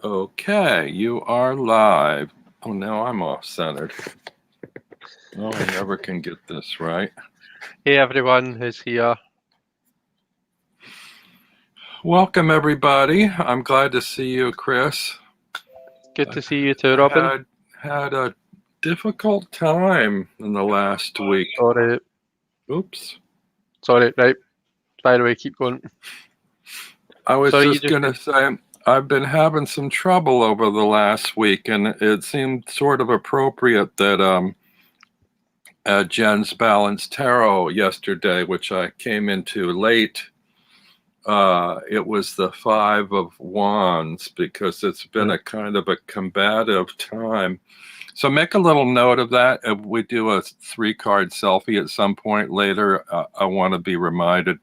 Okay, you are live. Oh, now I'm off centered. Oh, I never can get this right. Hey everyone who's here. Welcome, everybody. I'm glad to see you, Chris. Good I, to see you too, I Robin. had a difficult time in the last week. Sorry, Oops. sorry, right. By the way, keep going. I was Sorry, you just just going to say I've been having some trouble over the last week, and it seemed sort of appropriate that at Jen's Balanced Tarot yesterday, which I came into late, it was the Five of Wands because it's been a kind of a combative time. So make a little note of that. If we do a 3-card selfie at some point later, I want to be reminded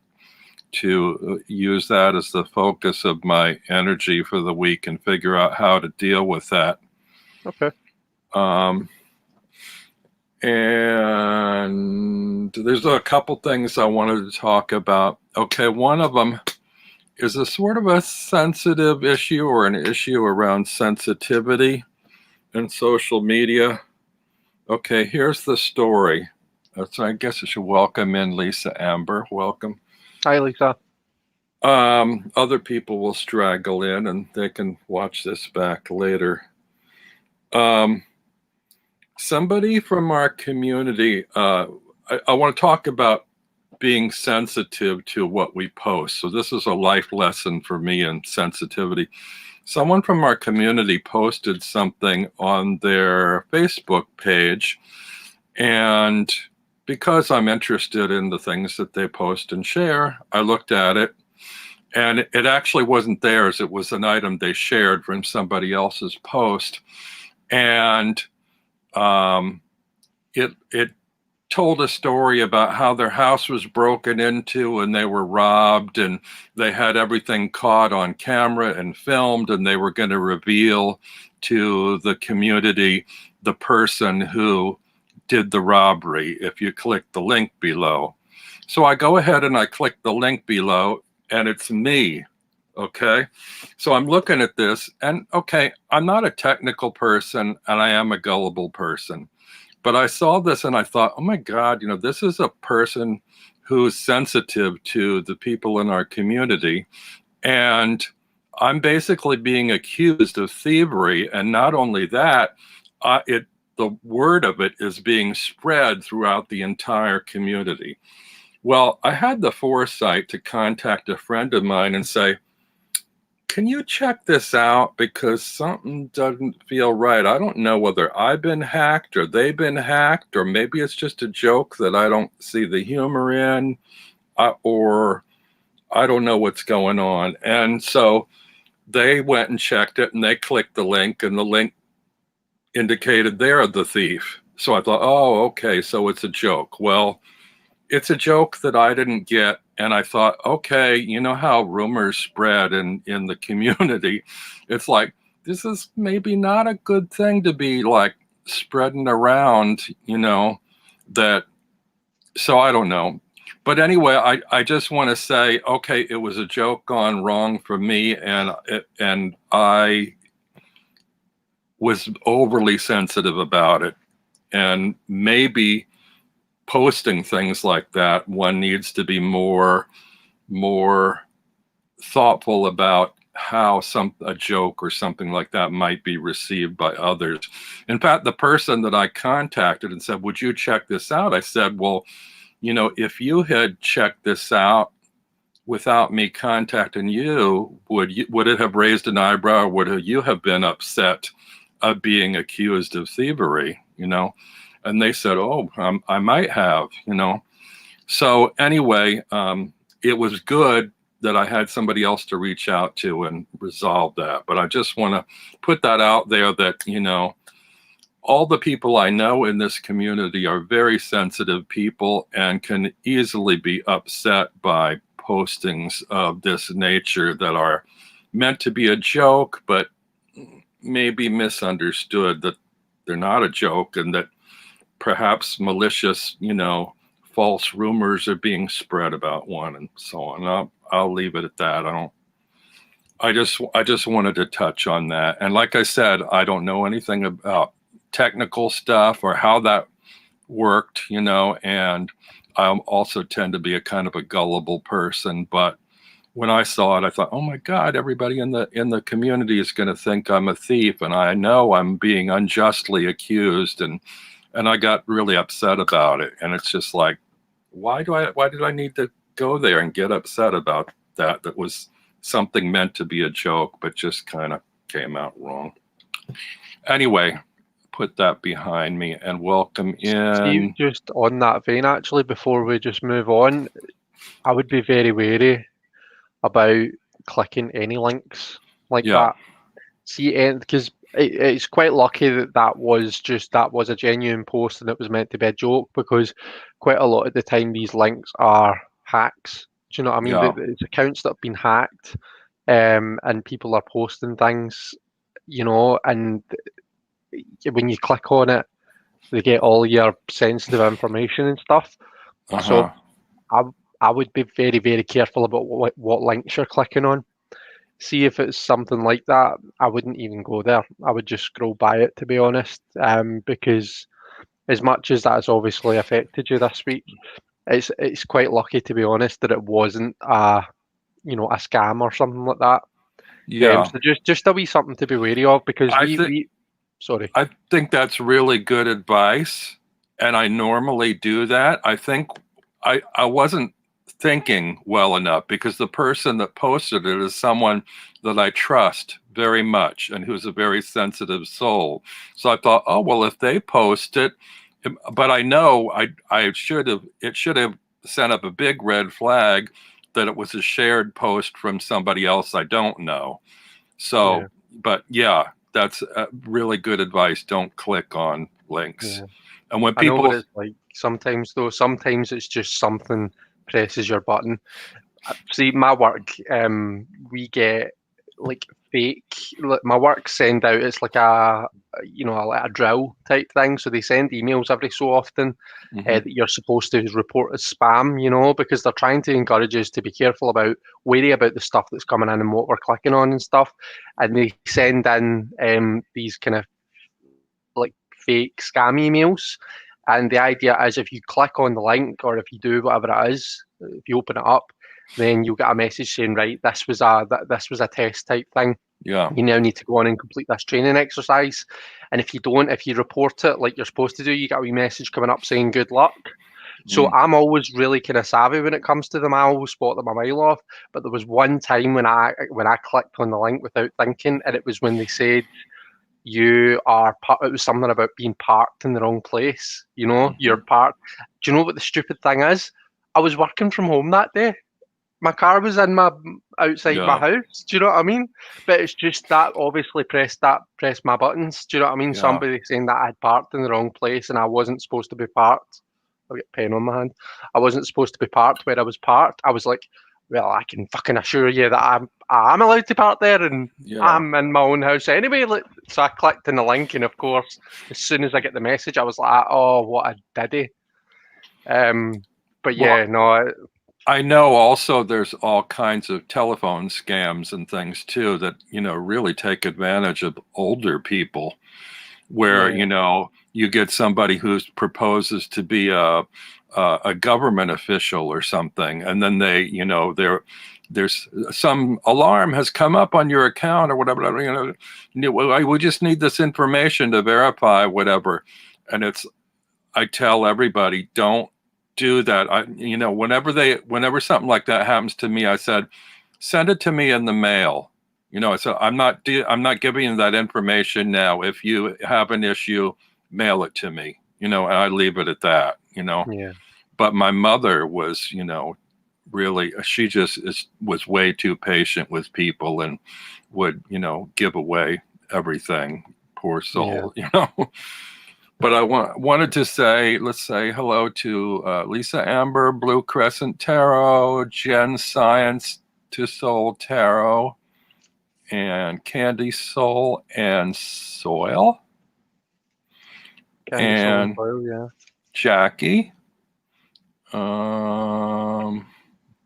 to use that as the focus of my energy for the week and figure out how to deal with that. okay. Um, and there's a couple things I wanted to talk about. Okay, one of them is a sort of a sensitive issue or an issue around sensitivity in social media. Okay, here's the story. So I guess I should welcome in Lisa Amber. Welcome. Hi, Lisa. Other people will straggle in and they can watch this back later. Um, Somebody from our community, I want to talk about being sensitive to what we post. So this is a life lesson for me in sensitivity. Someone from our community posted something on their Facebook page, and because I'm interested in the things that they post and share, I looked at it, and it actually wasn't theirs. It was an item they shared from somebody else's post, and um, it told a story about how their house was broken into and they were robbed, and they had everything caught on camera and filmed, and they were going to reveal to the community the person who did the robbery if you click the link below. So I go ahead and I click the link below, and it's me. Okay. So I'm looking at this, and okay, I'm not a technical person and I am a gullible person. But I saw this and I thought, oh my God, this is a person who's sensitive to the people in our community. And I'm basically being accused of thievery. And not only that, the word of it is being spread throughout the entire community. Well, I had the foresight to contact a friend of mine and say, can you check this out? Because something doesn't feel right. I don't know whether I've been hacked or they've been hacked, or maybe it's just a joke that I don't see the humor in, or I don't know what's going on. And so they went and checked it, and they clicked the link, and the link indicated they're the thief. So I thought, oh, okay, so it's a joke. Well, it's a joke that I didn't get. And I thought, okay, you know how rumors spread in the community. It's like, this is maybe not a good thing to be like spreading around, that. So I don't know. But anyway, I just want to say, okay, it was a joke gone wrong for me. And I was overly sensitive about it. And maybe posting things like that, one needs to be more thoughtful about how a joke or something like that might be received by others. In fact, the person that I contacted and said, would you check this out? I said, well, if you had checked this out without me contacting you, would it have raised an eyebrow, or would you have been upset of being accused of thievery? And they said, oh, I might have. So anyway, it was good that I had somebody else to reach out to and resolve that. But I just want to put that out there that, all the people I know in this community are very sensitive people and can easily be upset by postings of this nature that are meant to be a joke, but maybe misunderstood that they're not a joke, and that perhaps malicious, false rumors are being spread about one, and so on. I'll leave it at that. I just wanted to touch on that. And like I said, I don't know anything about technical stuff or how that worked, and I also tend to be a kind of a gullible person, but when I saw it, I thought, "Oh my God, everybody in the community is going to think I'm a thief, and I know I'm being unjustly accused." And I got really upset about it. And it's just like, why did I need to go there and get upset about that? That was something meant to be a joke, but just kind of came out wrong. Anyway, put that behind me and welcome See, in. just on that vein, actually, before we just move on, I would be very wary about clicking any links like Yeah. that. See, and because it's quite lucky that that was a genuine post and it was meant to be a joke, because quite a lot of the time these links are hacks. Do you know what I mean? Yeah. It's accounts that have been hacked, and people are posting things, and when you click on it, they get all your sensitive information and stuff. Uh-huh. So I I would be very, very careful about what links you're clicking on. See if it's something like that, I wouldn't even go there. I would just scroll by it, to be honest, because as much as that has obviously affected you this week, it's quite lucky, to be honest, that it wasn't a scam or something like that. Yeah. So just a wee something to be wary of, because I we think we sorry. I think that's really good advice, and I normally do that. I think I wasn't thinking well enough, because the person that posted it is someone that I trust very much and who's a very sensitive soul. So I thought, oh well, if they post it, but I know I should have sent up a big red flag that it was a shared post from somebody else I don't know. Yeah, So, but yeah, that's really good advice. Don't click on links. yeah. And when I know what people, it's like sometimes, though. Sometimes it's just something presses your button. See, my work, we get like fake. Like, my work send out. It's like a drill type thing. So they send emails every so often Mhm. that you're supposed to report as spam. Because they're trying to encourage us to be careful wary about the stuff that's coming in and what we're clicking on and stuff. And they send in these kind of like fake scam emails. And the idea is, if you click on the link, or if you do whatever it is, if you open it up, then you'll get a message saying, right, this was a test type thing. Yeah. You now need to go on and complete this training exercise. And if you report it like you're supposed to do, you get a wee message coming up saying good luck. So Mm. I'm always really kind of savvy when it comes to them. I always spot them a mile off. But there was one time when I clicked on the link without thinking, and it was when they said it was something about being parked in the wrong place. You're Mhm. parked. Do you know what the stupid thing is? I was working from home that day. My car was outside my Yeah. house. Do you know what I mean? But it's just that obviously pressed my buttons. Do you know what I mean? Yeah. Somebody saying that I had parked in the wrong place and I wasn't supposed to be parked. I'll get a pen on my hand. I wasn't supposed to be parked where I was parked. I was like, well, I can fucking assure you that I'm allowed to park there, and Yeah. I'm in my own house anyway. So I clicked on the link, and of course, as soon as I get the message, I was like, oh, what a diddy. But Well, yeah, no, I know also there's all kinds of telephone scams and things too that, really take advantage of older people, where, yeah, you get somebody who proposes to be a government official or something, and then there's some alarm has come up on your account or whatever, we just need this information to verify whatever. And I tell everybody, don't do that. Whenever something like that happens to me, I said, send it to me in the mail. I said, I'm not giving you that information now. If you have an issue, mail it to me. And I leave it at that. yeah. But my mother was, really, she just was way too patient with people and would, give away everything. Poor Yeah. soul. But I wanted to say, let's say hello to Lisa Amber, Blue Crescent Tarot, Jen Science to Soul Tarot, and Candy Soul and Soil, Candy Soul and Foil, yeah. Jackie.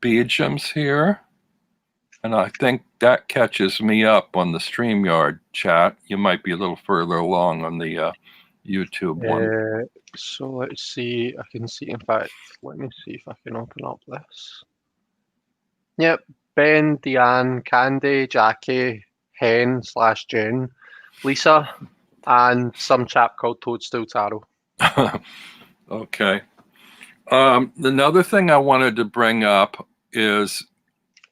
Beejam's here, and I think that catches me up on the StreamYard chat. You might be a little further along on the YouTube one. So let's see. I can see. In fact, let me see if I can open up this. Yep. Ben, Deanne, Candy, Jackie, Hen/Jen, Lisa, and some chap called Toadstool Taro. Okay. Another thing I wanted to bring up is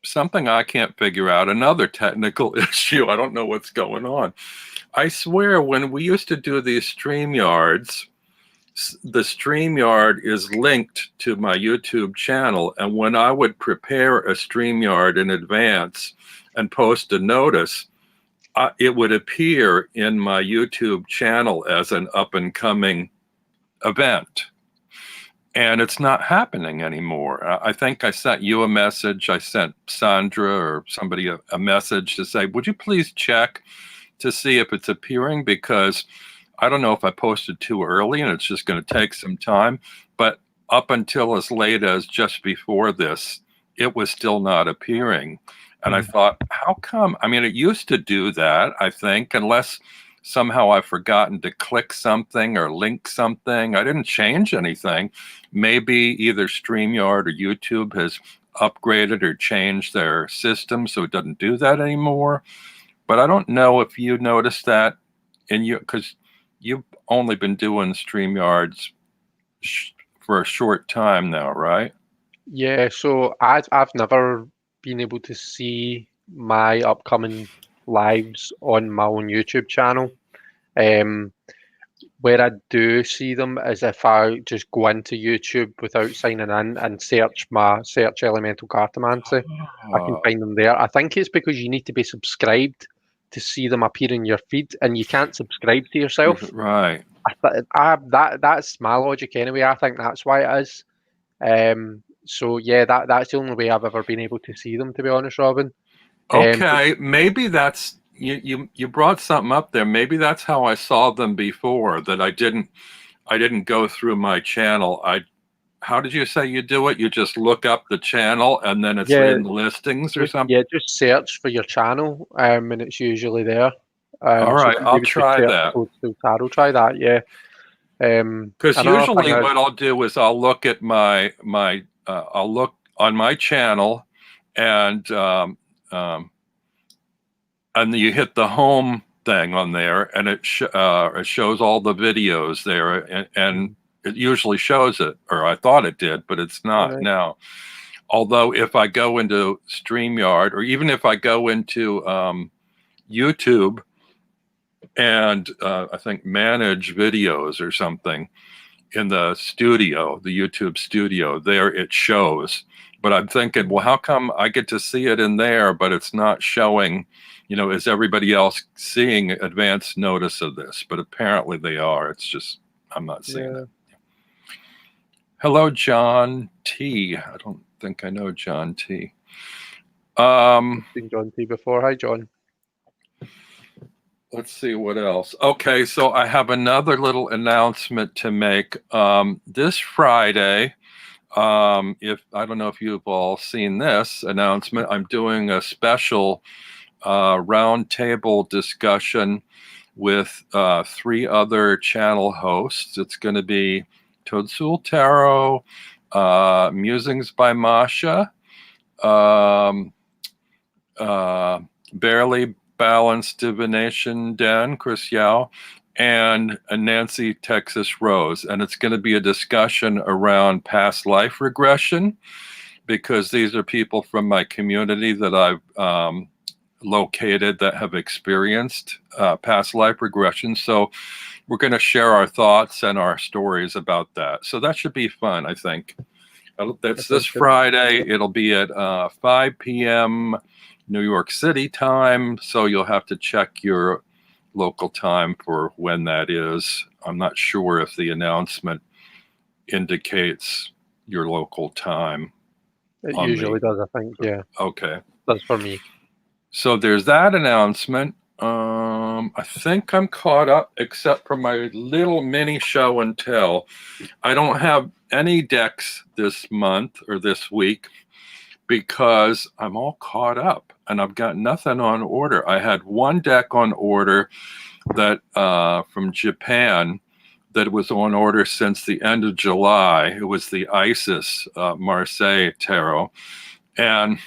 something I can't figure out, another technical issue. I don't know what's going on. I swear when we used to do these StreamYards, the StreamYard is linked to my YouTube channel. And when I would prepare a StreamYard in advance and post a notice, it would appear in my YouTube channel as an up and coming event. And it's not happening anymore. I think I sent you a message. I sent Sandra or somebody a message to say, would you please check to see if it's appearing? Because I don't know if I posted too early and it's just going to take some time. But up until as late as just before this, it was still not appearing. And I thought, how come? I mean, it used to do that, I think, unless somehow I've forgotten to click something or link something. I didn't change anything. Maybe either StreamYard or YouTube has upgraded or changed their system so it doesn't do that anymore. But I don't know if you noticed that in you, because you've only been doing StreamYards for a short time now, right? Yeah, so I've never been able to see my upcoming lives on my own YouTube channel. Where I do see them is if I just go into YouTube without signing in and search Elemental Cartomancy. I can find them there. I think it's because you need to be subscribed to see them appear in your feed, and you can't subscribe to yourself. Right. That's my logic anyway. I think that's why it is. So yeah, that's the only way I've ever been able to see them, to be honest, Robin. Okay, maybe that's you brought something up there. Maybe that's how I saw them before, that I didn't go through my channel. How did you say you do it? You just look up the channel and then it's in the listings or something? Yeah, just search for your channel, and it's usually there. All right, I'll try that. Taro, try that, yeah. Because usually what I'll do is I'll look at I'll look on my channel and you hit the home thing on there and it shows all the videos there and it usually shows it, or I thought it did, but it's not now. Although if I go into StreamYard or even if I go into YouTube and I think manage videos or something in the studio, the YouTube studio, there it shows. But I'm thinking, well, how come I get to see it in there, but it's not showing, is everybody else seeing advance notice of this? But apparently they are. It's just, I'm not seeing it. Hello, John T. I don't think I know John T. I've seen John T before. Hi, John. Let's see what else. Okay, so I have another little announcement to make. This Friday, if I don't know if you've all seen this announcement, I'm doing a special roundtable discussion with 3 other channel hosts. It's going to be Toadstool Taro, Musings by Masha, Barely Balanced Divination Den, Chris Yao, and Nancy Texas Rose. And it's going to be a discussion around past life regression, because these are people from my community that I've located that have experienced past life regression. So we're going to share our thoughts and our stories about that. So that should be fun, I think. That's this Friday. It'll be at 5 p.m. New York City time. So you'll have to check your local time for when that is. I'm not sure if the announcement indicates your local time. It usually does, I think, yeah. Okay. That's for me. So there's that announcement. I think I'm caught up except for my little mini show and tell. I don't have any decks this month or this week, because I'm all caught up and I've got nothing on order. I had one deck on order that from Japan that was on order since the end of July. It was the Isis Marseille Tarot. And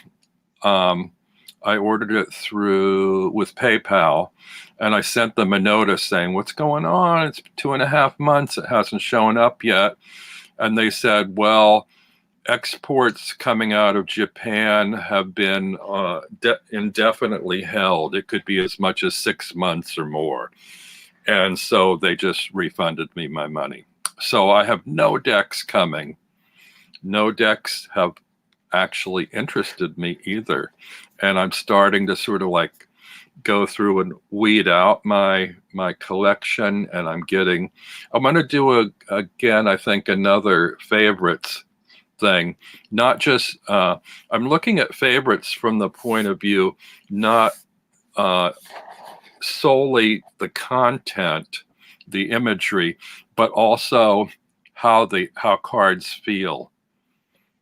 I ordered it through with PayPal, and I sent them a notice saying, what's going on? It's 2.5 months. It hasn't shown up yet. And they said, well, exports coming out of Japan have been indefinitely held. It could be as much as 6 months or more. And so they just refunded me my money. So I have no decks coming. No decks have actually interested me either. And I'm starting to sort of like go through and weed out my collection. And I'm going to do again, I think, another favorites thing. Not just, I'm looking at favorites from the point of view, not solely the content, the imagery, but also how cards feel.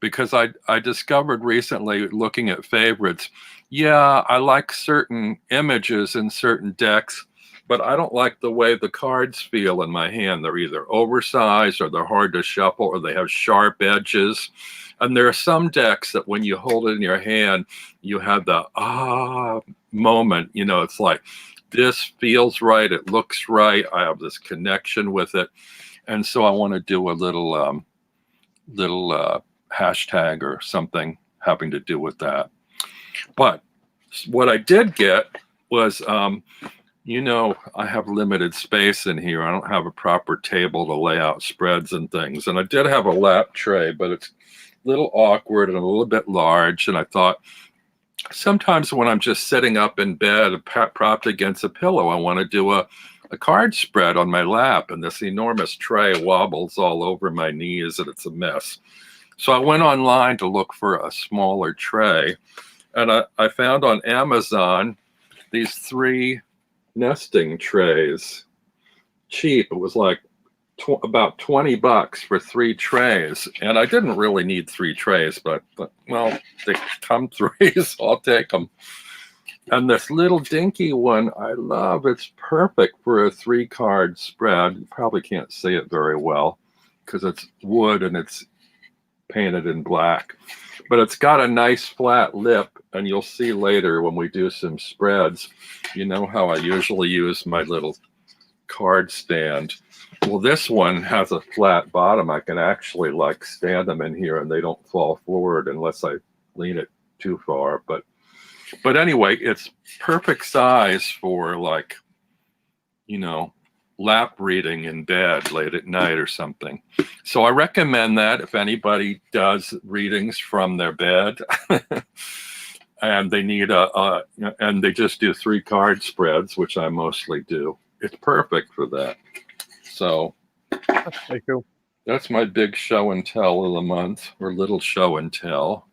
Because I discovered recently, looking at favorites, yeah, I like certain images in certain decks, but I don't like the way the cards feel in my hand. They're either oversized, or they're hard to shuffle, or they have sharp edges. And there are some decks that when you hold it in your hand, you have the moment. You know, it's like, this feels right, it looks right, I have this connection with it. And so I want to do a little hashtag or something having to do with that. But what I did get was, you know, I have limited space in here. I don't have a proper table to lay out spreads and things. And I did have a lap tray, but it's a little awkward and a little bit large. And I thought, sometimes when I'm just sitting up in bed, propped against a pillow, I want to do a card spread on my lap, and this enormous tray wobbles all over my knees, and it's a mess. So I went online to look for a smaller tray, and I found on Amazon these 3 nesting trays. Cheap. It was like about $20 for 3 trays. And I didn't really need 3 trays, but well, they come 3, so I'll take them. And this little dinky one I love. It's perfect for a 3-card spread. You probably can't see it very well because it's wood and it's painted in black. But it's got a nice flat lip, and you'll see later when we do some spreads, you know how I usually use my little card stand. Well, this one has a flat bottom. I can actually like stand them in here and they don't fall forward unless I lean it too far. But anyway, it's perfect size for, like, you know, lap reading in bed late at night or something. So I recommend that if anybody does readings from their bed and they need and they just do 3-card spreads, which I mostly do. It's perfect for that. So That's pretty cool. That's my big show and tell of the month, or little show and tell.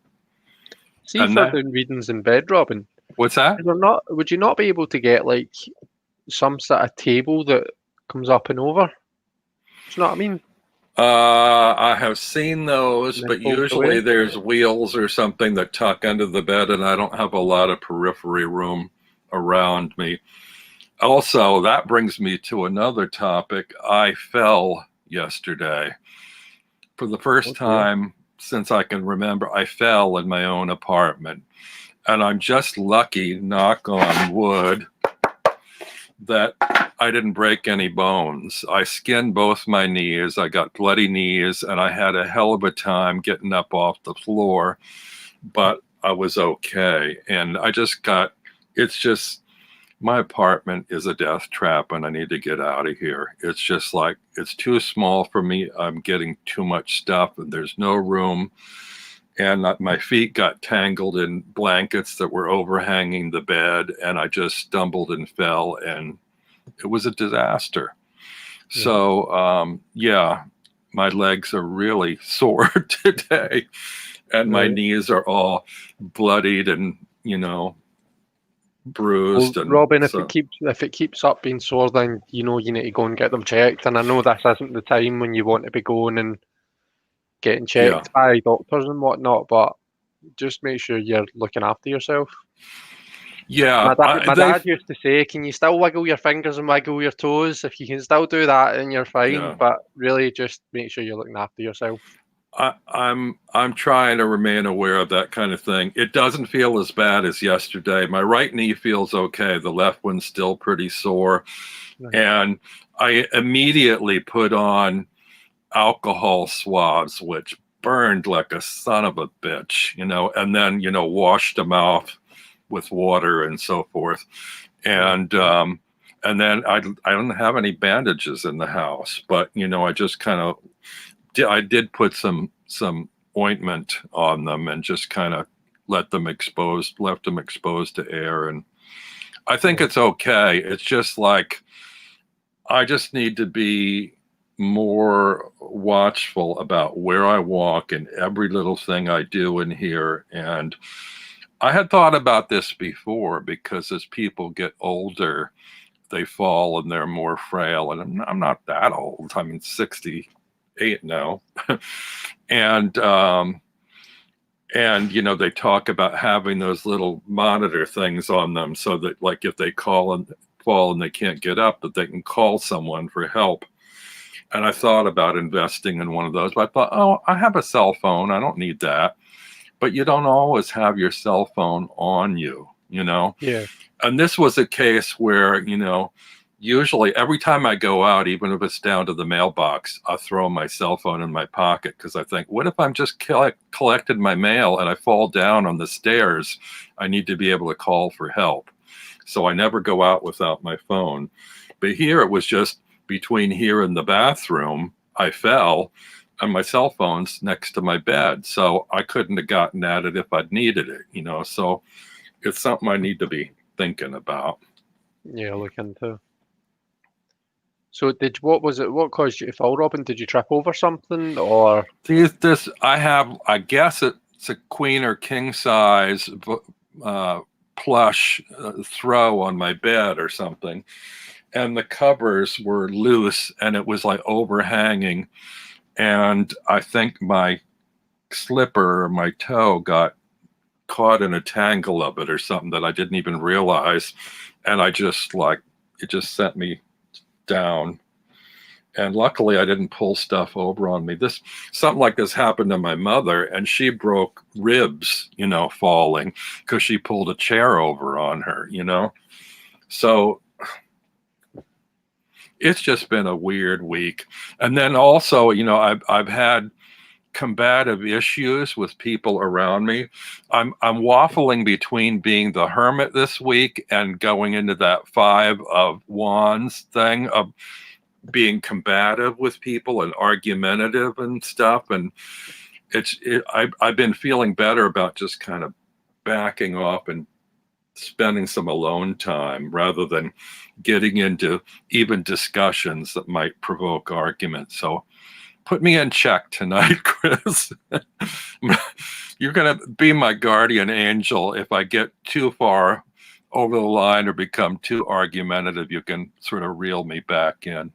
See, if they're doing readings in bed, Robin, What's that? would you not be able to get like some sort of table that comes up and over? Do you know what I mean? I have seen those, but fold usually away? there's wheels or something that tuck under the bed, and I don't have a lot of periphery room around me. Also, that brings me to another topic. I fell yesterday. For the first time since I can remember, I fell in my own apartment. And I'm just lucky, knock on wood, that I didn't break any bones. I skinned both my knees. I got bloody knees, and I had a hell of a time getting up off the floor, but I was okay. And it's just, my apartment is a death trap, and I need to get out of here. It's just like, it's too small for me. I'm getting too much stuff, and there's no room. And my feet got tangled in blankets that were overhanging the bed, and I just stumbled and fell, and it was a disaster. Yeah. So, my legs are really sore today, and my knees are all bloodied and, bruised. Well, and Robin, so, if it keeps up being sore, then you need to go and get them checked. And I know this isn't the time when you want to be going and getting checked by doctors and whatnot, but just make sure you're looking after yourself. Yeah, My dad used to say, "Can you still wiggle your fingers and wiggle your toes? If you can still do that, then you're fine. Yeah. But really, just make sure you're looking after yourself." I'm trying to remain aware of that kind of thing. It doesn't feel as bad as yesterday. My right knee feels okay. The left one's still pretty sore. Right. And I immediately put on alcohol swabs, which burned like a son of a bitch, and then, washed them off with water and so forth. And then I don't have any bandages in the house, but, I just kind of, I did put some ointment on them and just kind of left them exposed to air. And I think it's okay. It's just like, I just need to be more watchful about where I walk and every little thing I do in here. And I had thought about this before, because as people get older, they fall and they're more frail. And I'm not that old. I'm 68 now. and they talk about having those little monitor things on them, so that, like, if they fall and they can't get up, that they can call someone for help. And I thought about investing in one of those, but I thought, oh, I have a cell phone, I don't need that. But you don't always have your cell phone on you, Yeah. And this was a case where, usually every time I go out, even if it's down to the mailbox, I throw my cell phone in my pocket, because I think, what if I'm just collected my mail and I fall down on the stairs? I need to be able to call for help. So I never go out without my phone. But here it was just between here and the bathroom, I fell, and my cell phone's next to my bed. So I couldn't have gotten at it if I'd needed it, So it's something I need to be thinking about. Yeah, look into. So what was it? What caused you to fall, Robin? Did you trip over something, or? I guess it's a queen or king size plush throw on my bed or something, and the covers were loose and it was like overhanging, and I think my slipper or my toe got caught in a tangle of it or something that I didn't even realize, and it just sent me down. And luckily I didn't pull stuff over on me. Something like this happened to my mother, and she broke ribs, falling, because she pulled a chair over on her, So it's just been a weird week. And then also, I've had combative issues with people around me. I'm waffling between being the hermit this week and going into that 5 of Wands thing of being combative with people and argumentative and stuff. And I've been feeling better about just kind of backing off and spending some alone time rather than getting into even discussions that might provoke argument. So put me in check tonight, Chris. You're going to be my guardian angel. If I get too far over the line or become too argumentative, you can sort of reel me back in.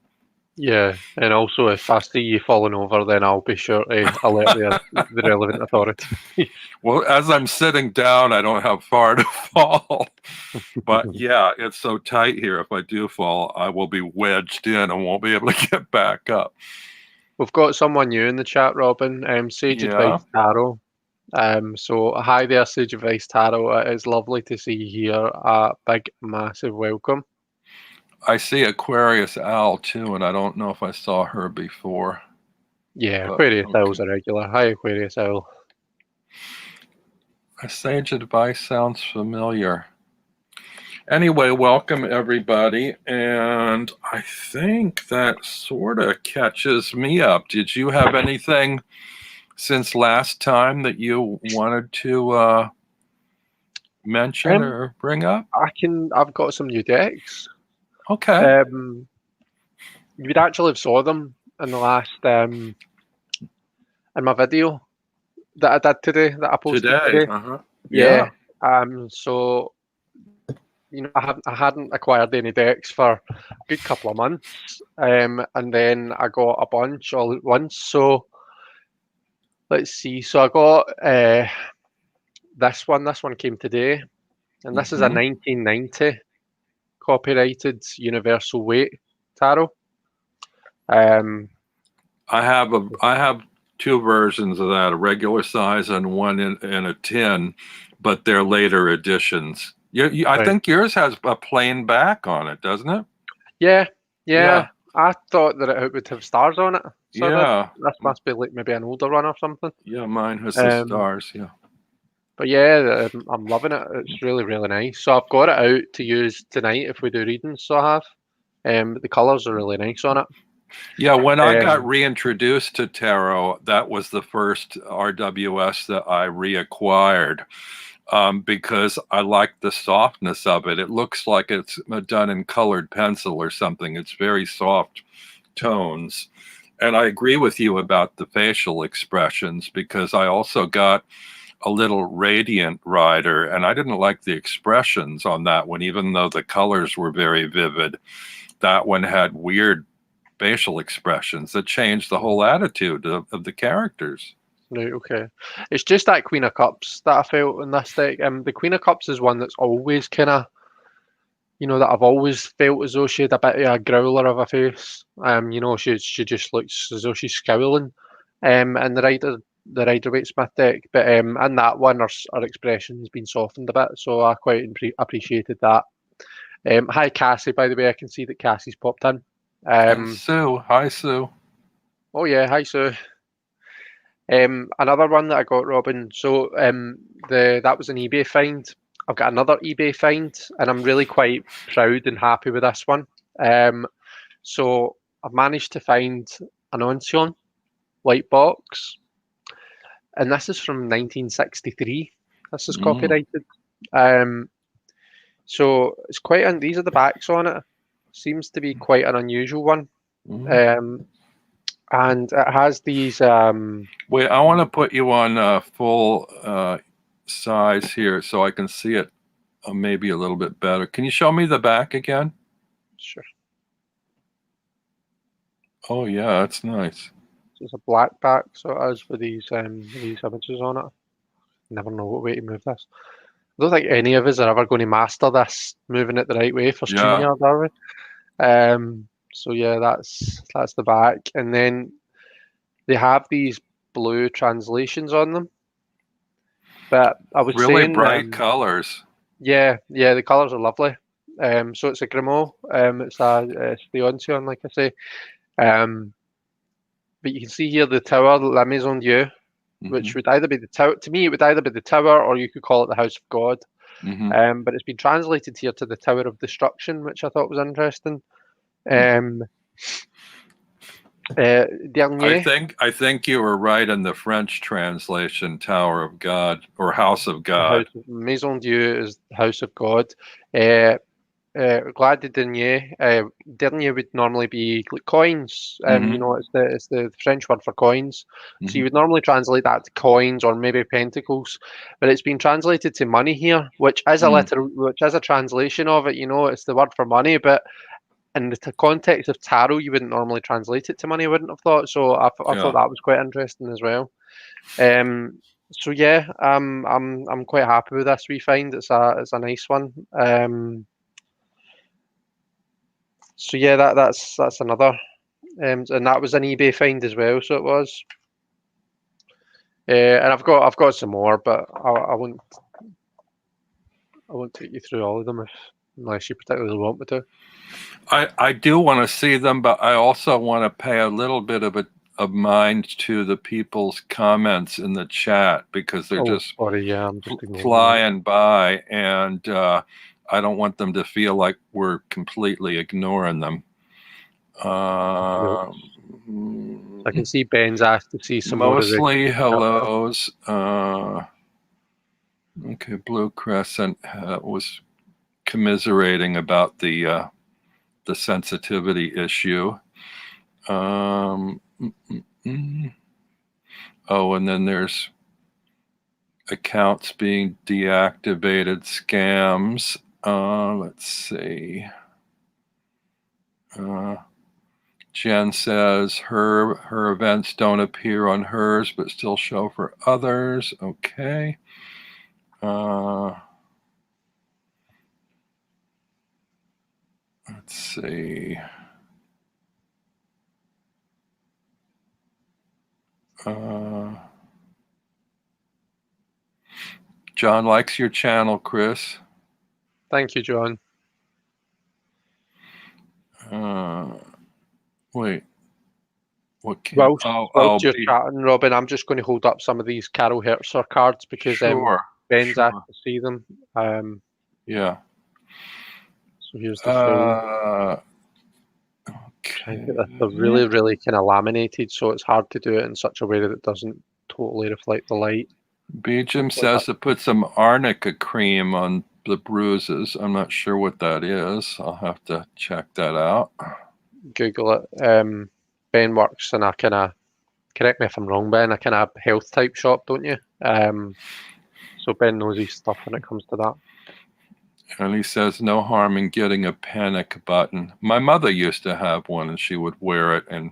Yeah, and also if I see you falling over, then I'll be sure to alert the relevant authority. Well, as I'm sitting down, I don't have far to fall. But yeah, it's so tight here. If I do fall, I will be wedged in and won't be able to get back up. We've got someone new in the chat, Robin. Sage Advice Tarot. So hi there, Sage Advice Tarot. It's lovely to see you here. A big, massive welcome. I see Aquarius Owl too, and I don't know if I saw her before. Yeah, but, Aquarius Owl's a regular. Hi, Aquarius Owl. Sage Advice sounds familiar. Anyway, welcome everybody, and I think that sort of catches me up. Did you have anything since last time that you wanted to mention or bring up? I've got some new decks. Okay. You'd actually have saw them in the last in my video that I did today, that I posted today. Uh-huh. Yeah. So I hadn't acquired any decks for a good couple of months. And then I got a bunch all at once. So let's see. So I got this one came today, and this is a Mhm. 1990 copyrighted Universal Weight tarot. Um, I have two versions of that, a regular size and one in a tin, but they're later editions. I right. think yours has a plain back on it, doesn't it? Yeah, Yeah, yeah. I thought that it would have stars on it. So I did. yeah, This must be like maybe an older one or something. yeah. Mine has the Um, stars. Yeah. but yeah, I'm loving it. It's really, really nice. So I've got it out to use tonight if we do readings. So I have. But the colours are really nice on it. Yeah, when I got Um, reintroduced to tarot, that was the first RWS that I reacquired because I like the softness of it. It looks like it's done in colored pencil or something. It's very soft tones. And I agree with you about the facial expressions because I also got a little Radiant Rider and I didn't like the expressions on that one, even though the colors were very vivid. That one had weird facial expressions that changed the whole attitude of the characters. right, okay. It's just that Queen of Cups that I felt in this deck. The Queen of Cups is one that's always kind of, that I've always felt as though she had a bit of a growler of a face. She just looks as though she's scowling. In the Rider-Waite Smith deck, but in that one, her expression's been softened a bit, so I quite appreciated that. Hi Cassie, by the way, I can see that Cassie's popped in. And Um, Sue, hi Sue. oh yeah, hi Sue. Another one that I got, Robin. So that was an eBay find. I've got another eBay find, and I'm really quite proud and happy with this one. So I've managed to find an Oncion white box, and this is from 1963. This is Mm, copyrighted. Um, so it's quite, and these are the backs on it. Seems to be quite an unusual one. mm. Um, and it has these. Wait, I want to put you on full size here so I can see it maybe a little bit better. Can you show me the back again? Sure. Oh yeah, that's nice. So it's a black back, so it is with these images on it. Never know what way to move this. I don't think any of us are ever going to master this moving it the right way for Yeah. StreamYard, are we? So yeah, that's the back, and then they have these blue translations on them. But I was Really saying, bright colors. yeah, the colours are lovely. So it's a Grimaud. It's the Oncion, like I say. Um, but you can see here the tower, La Maison Dieu, Hmm. which would either be the tower. To me, it would either be the tower, or you could call it the House of God. Hmm. But it's been translated here to the Tower of Destruction, which I thought was interesting. Hmm. Um, I Dernier, think I think you were right in the French translation, Tower of God or House of the House God. of Maison Dieu is the House of God. Uh, Glad de Dernier. Dernier would normally be like coins. Hmm. It's the French word for coins. So Hmm. you would normally translate that to coins or maybe pentacles, but it's been translated to money here, which is a translation of it. It's the word for money, but in the context of tarot, you wouldn't normally translate it to money. I wouldn't have thought. So I thought Yeah. that was quite interesting as well. Um, so yeah, I'm quite happy with this. We find it's a nice one. So yeah, that's another, and that was an eBay find as well. So it was, and I've got some more, but I won't take you through all of them unless you particularly want me to. I do want to see them, but I also want to pay a little bit of mind to the people's comments in the chat because they're Oh, just sorry, yeah, I'm just ignoring that. flying by, and I don't want them to feel like we're completely ignoring them. No, Uh, I can see Ben's asked to see some more of the. Mostly hellos. Okay, Blue Crescent was commiserating about the sensitivity issue. Oh, and then there's accounts being deactivated, scams. Let's see. Jen says her events don't appear on hers, but still show for others. Okay. Let's see. John likes your channel, Chris. Thank you, John. Wait. What can? Whilst you're B. chatting, Robin, I'm just going to hold up some of these Carol Hertzer cards because Sure. Ben's sure. asked to see them. Yeah. So here's the full. Okay. They're really, really kind of laminated, so it's hard to do it in such a way that it doesn't totally reflect the light. Jim says to put some arnica cream on the bruises. I'm not sure what that is. I'll have to check that out. Google it. Ben works in a kind of, correct me if I'm wrong, Ben, a kind of health type shop, don't you? So Ben knows his stuff when it comes to that. And he says no harm in getting a panic button. My mother used to have one, and she would wear it, and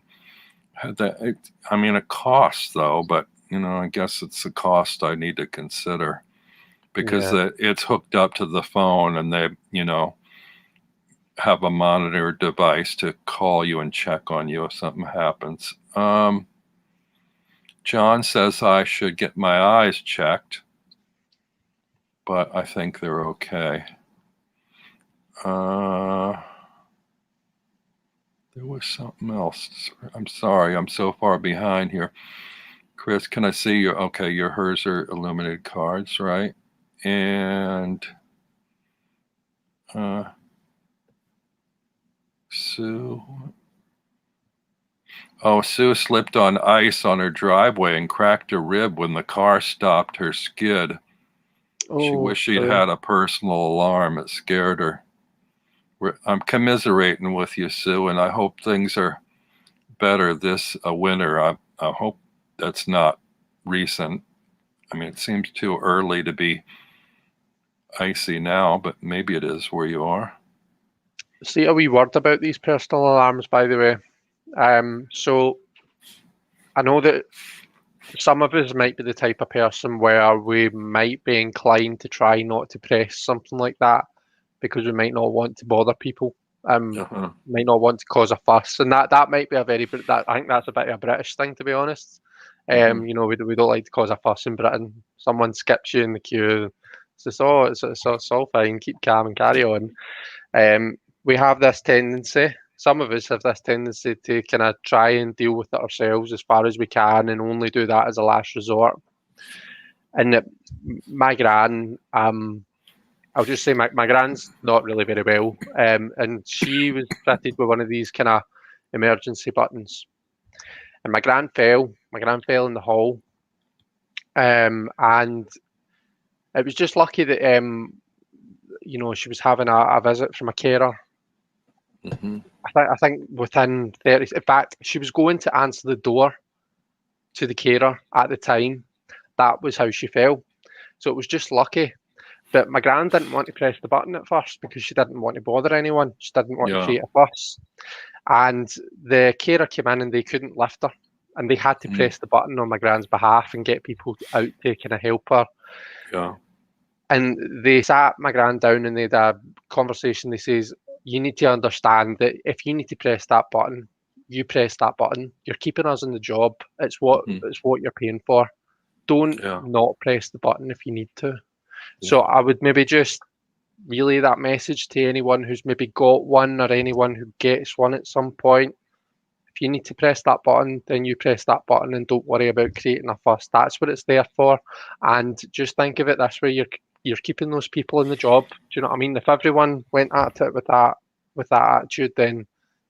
had that. It costs though, but I guess it's the cost I need to consider, because it's hooked up to the phone, and they, have a monitor device to call you and check on you if something happens. John says I should get my eyes checked, but I think they're okay. There was something else. I'm sorry, I'm so far behind here. Chris, can I see your, okay, your hers are illuminated cards, right? And Sue. Oh, Sue slipped on ice on her driveway and cracked a rib when the car stopped her skid. She wished she'd had a personal alarm. It scared her. I'm commiserating with you, Sue, and I hope things are better this winter. I hope that's not recent. It seems too early to be icy now, but maybe it is where you are. See a wee word about these personal alarms, by the way. So I know that some of us might be the type of person where we might be inclined to try not to press something like that because we might not want to bother people, might not want to cause a fuss, and that might be I think that's a bit of a British thing, to be honest. We don't like to cause a fuss in Britain. Someone skips you in the queue, it's all fine, keep calm and carry on. We have this tendency. Some of us have this tendency to kind of try and deal with it ourselves as far as we can and only do that as a last resort. And my gran, I'll just say my gran's not really very well. And she was fitted with one of these kind of emergency buttons. And my gran fell in the hall. And it was just lucky that, she was having a visit from a carer. Mm-hmm. I think within 30, in fact, she was going to answer the door to the carer at the time. That was how she fell. So it was just lucky. But my gran didn't want to press the button at first because she didn't want to bother anyone. She didn't want to create a fuss. And the carer came in and they couldn't lift her. And they had to press the button on my gran's behalf and get people out to kind of help her. Yeah. And they sat my gran down and they had a conversation. They says, you need to understand that if you need to press that button, you press that button. You're keeping us in the job. It's what you're paying for. Don't not press the button if you need to. Yeah. So I would maybe just relay that message to anyone who's maybe got one or anyone who gets one at some point. If you need to press that button, then you press that button and don't worry about creating a fuss. That's what it's there for. And just think of it this way, you're keeping those people in the job. Do you know what I mean? If everyone went at it with that attitude, then,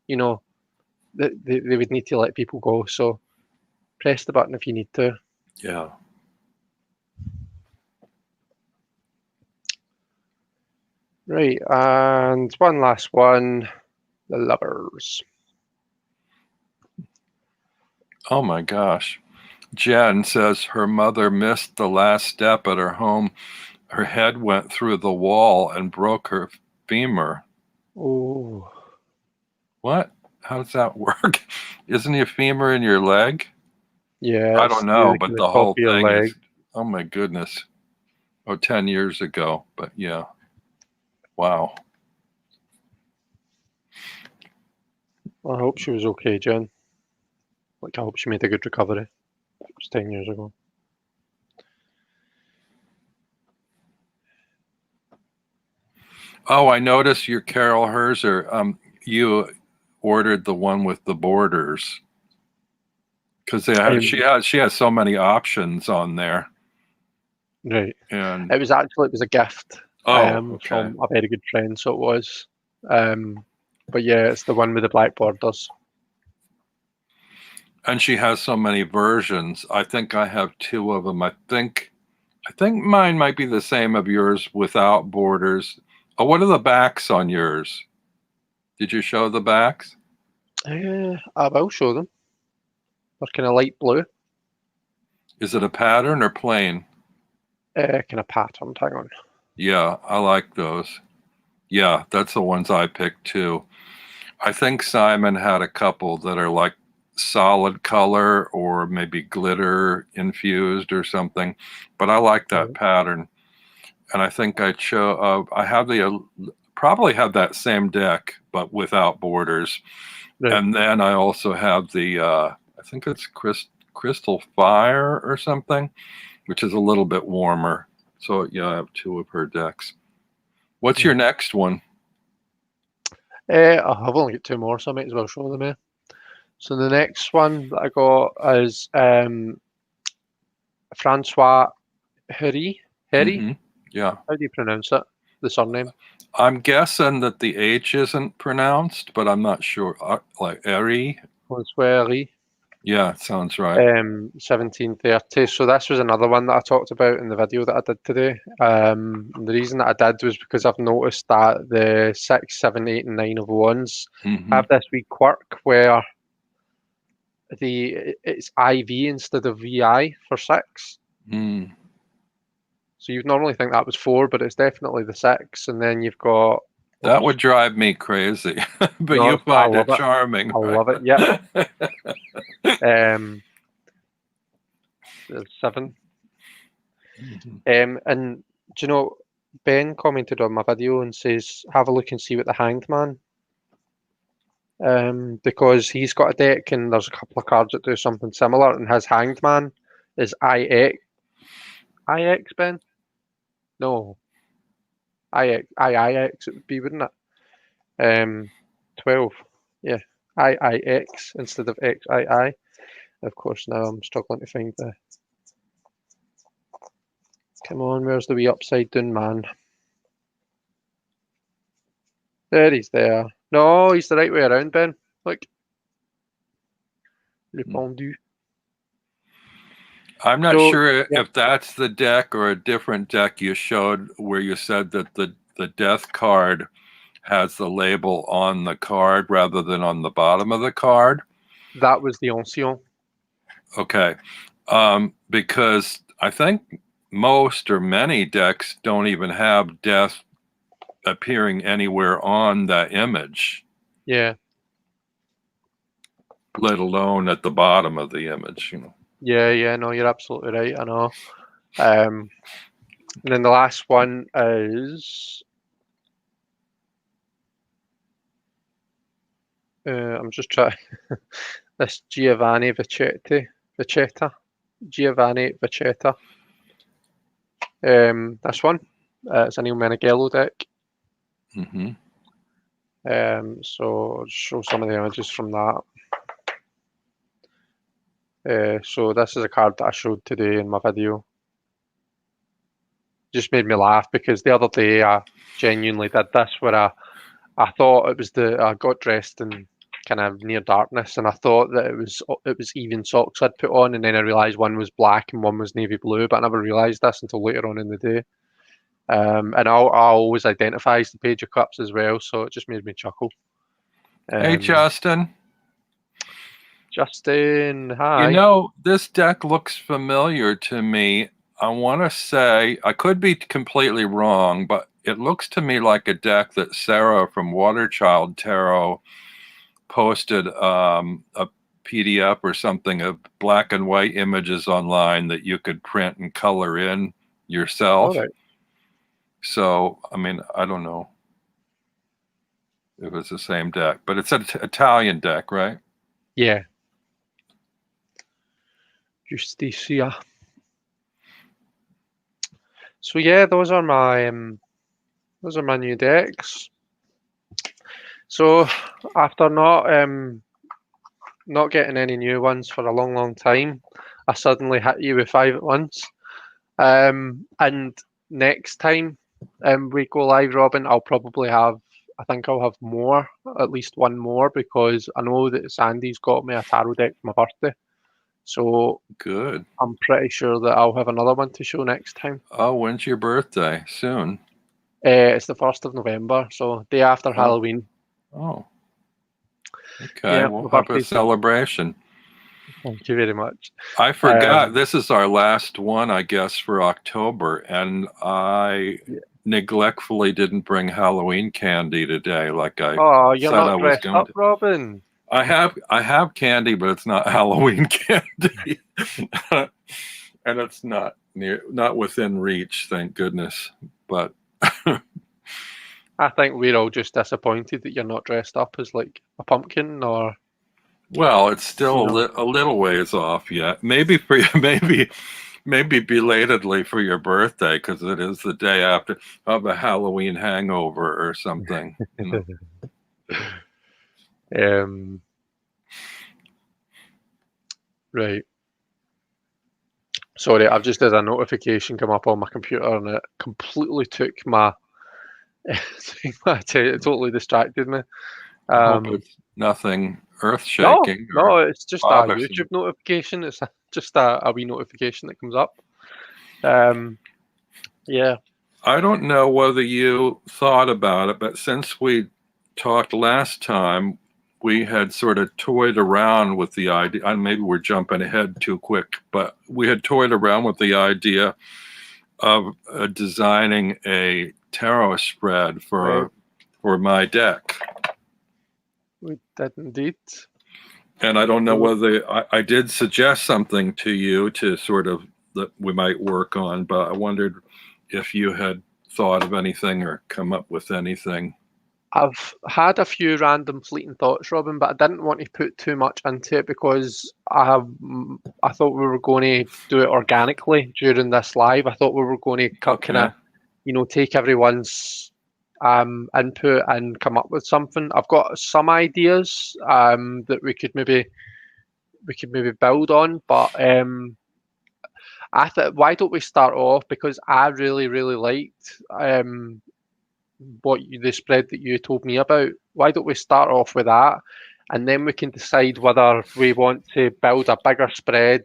they would need to let people go. So press the button if you need to. Yeah. Right, and one last one, the Lovers. Oh my gosh. Jen says her mother missed the last step at her home. Her head went through the wall and broke her femur. Oh. What? How does that work? Isn't a femur in your leg? Yeah. I don't know, but the whole thing is, oh my goodness. 10 years ago, but yeah. Wow. I hope she was okay, Jen. Like, I hope she made a good recovery. It was 10 years ago. Oh, I noticed your Carol Herzer. You ordered the one with the borders because she has so many options on there. Right. And It was a gift okay. from a very good friend, so it was. But yeah, it's the one with the black borders. And she has so many versions. I think I have two of them. I think mine might be the same of yours without borders. Oh, what are the backs on yours? Did you show the backs? I will show them. They're kind of light blue, Is it a pattern or plain? kind of patterned. Hang on. Yeah, I like those. Yeah, that's the ones I picked too. I think Simon had a couple that are like solid color or maybe glitter infused or something, but I like that pattern. And I think I have probably have that same deck, but without borders. Right. And then I also have the, I think it's Crystal Fire or something, which is a little bit warmer. So yeah, I have two of her decks. What's your next one? I've only got two more, so I might as well show them. So the next one that I got is Francois Herry. Mm-hmm. Yeah. How do you pronounce it? The surname? I'm guessing that the H isn't pronounced, but I'm not sure. Like Eri? Francois Herry. Yeah, sounds right. 1730. So this was another one that I talked about in the video that I did today. And the reason that I did was because I've noticed that the 6, 7, 8, and 9 of ones have this wee quirk where it's IV instead of VI for 6. Mm. So you'd normally think that was 4, but it's definitely the 6. And then you've got... That would drive me crazy, but No, you find I it love it. charming. I love it, yeah. There's 7. And do you know, Ben commented on my video and says, have a look and see what the Hanged Man. Because he's got a deck and there's a couple of cards that do something similar, and his Hanged Man is IX. IX, Ben? No. IIX it would be, wouldn't it? 12. Yeah. IIX instead of XII. Of course, now I'm struggling to find the... Come on, where's the wee upside down man? There he's there. No, he's the right way around, Ben. Look. Le pendu. I'm not sure if that's the deck or a different deck you showed where you said that the death card has the label on the card rather than on the bottom of the card. That was the Ancien. Okay. Because I think most or many decks don't even have death appearing anywhere on that image. Yeah. Let alone at the bottom of the image, you know. Yeah, no, you're absolutely right, I know. And then the last one is... I'm just trying... this Giovanni Vecchetta. Giovanni Vecchetta. This one. It's a Neil Meneghello deck. So I'll show some of the images from that. So this is a card that I showed today in my video. Just made me laugh because the other day I genuinely did this where I thought it was I got dressed in kind of near darkness and I thought that it was even socks I'd put on, and then I realised one was black and one was navy blue, but I never realised this until later on in the day. And I always identifies the Page of Cups as well, so it just made me chuckle. Hey, Justin. Justin, hi. You know, this deck looks familiar to me. I want to say, I could be completely wrong, but it looks to me like a deck that Sarah from Waterchild Tarot posted a PDF or something of black and white images online that you could print and color in yourself. All right. So, I mean, I don't know if it's the same deck, but it's an Italian deck, right? Yeah. Justicia. So yeah, those are my new decks. So after not getting any new ones for a long time, I suddenly hit you with 5 at once. And next time we go live, Robin, I think I'll have more, at least one more, because I know that Sandy's got me a tarot deck for my birthday. So Good. I'm pretty sure that I'll have another one to show next time. Oh, when's your birthday? Soon. It's the 1st of November, so day after Halloween. Oh. Okay, Yeah, we'll my have a birthday's. celebration. Thank you very much. I forgot, this is our last one, I guess, for October, and I neglectfully didn't bring Halloween candy today, like I Oh, you're said I not was dressed going up, to. Robin. I have candy, but it's not Halloween candy, and it's not within reach, thank goodness. But I think we're all just disappointed that you're not dressed up as like a pumpkin or. well, it's still You know. a little ways off yet. Maybe for you, maybe belatedly for your birthday, because it is the day after of a Halloween hangover or something. You know. Right. Sorry, I've just had a notification come up on my computer and it completely took my, it totally distracted me. I hope it's nothing No, earth-shaking no, or it's just a bothersome. YouTube notification. It's just a wee notification that comes up. Yeah. I don't know whether you thought about it, but since we talked last time, we had sort of toyed around with the idea, and maybe we're jumping ahead too quick, but we had toyed around with the idea of designing a tarot spread for my deck. We did indeed. And I don't know whether I did suggest something to you to sort of that we might work on, but I wondered if you had thought of anything or come up with anything. I've had a few random fleeting thoughts, Robin, but I didn't want to put too much into it because I thought we were going to do it organically during this live. I thought we were going to kind of, take everyone's input and come up with something. I've got some ideas that we could maybe build on, but I thought, why don't we start off, because I really liked the spread that you told me about. Why don't we start off with that, and then we can decide whether we want to build a bigger spread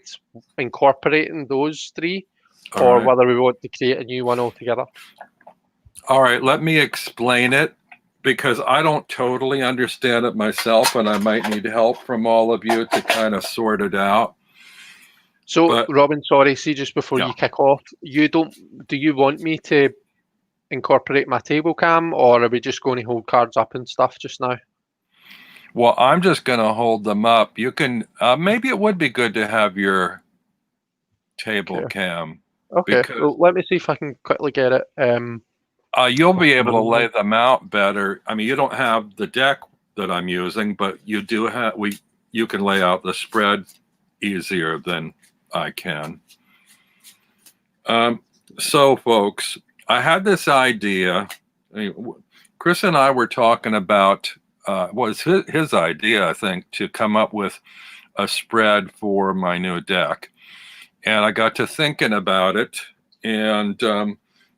incorporating those three, or whether we want to create a new one altogether. All right, let me explain it, because I don't totally understand it myself, and I might need help from all of you to kind of sort it out. So, Robin, sorry, see, just before you kick off, do you want me to incorporate my table cam, or are we just going to hold cards up and stuff just now? Well, I'm just going to hold them up. You can, maybe it would be good to have your table cam. Okay, well, let me see if I can quickly get it. You'll be able to lay them out better. I mean, you don't have the deck that I'm using, but you do have, you can lay out the spread easier than I can. So folks, I had this idea. I mean, Chris and I were talking about, was his idea, I think, to come up with a spread for my new deck. And I got to thinking about it, and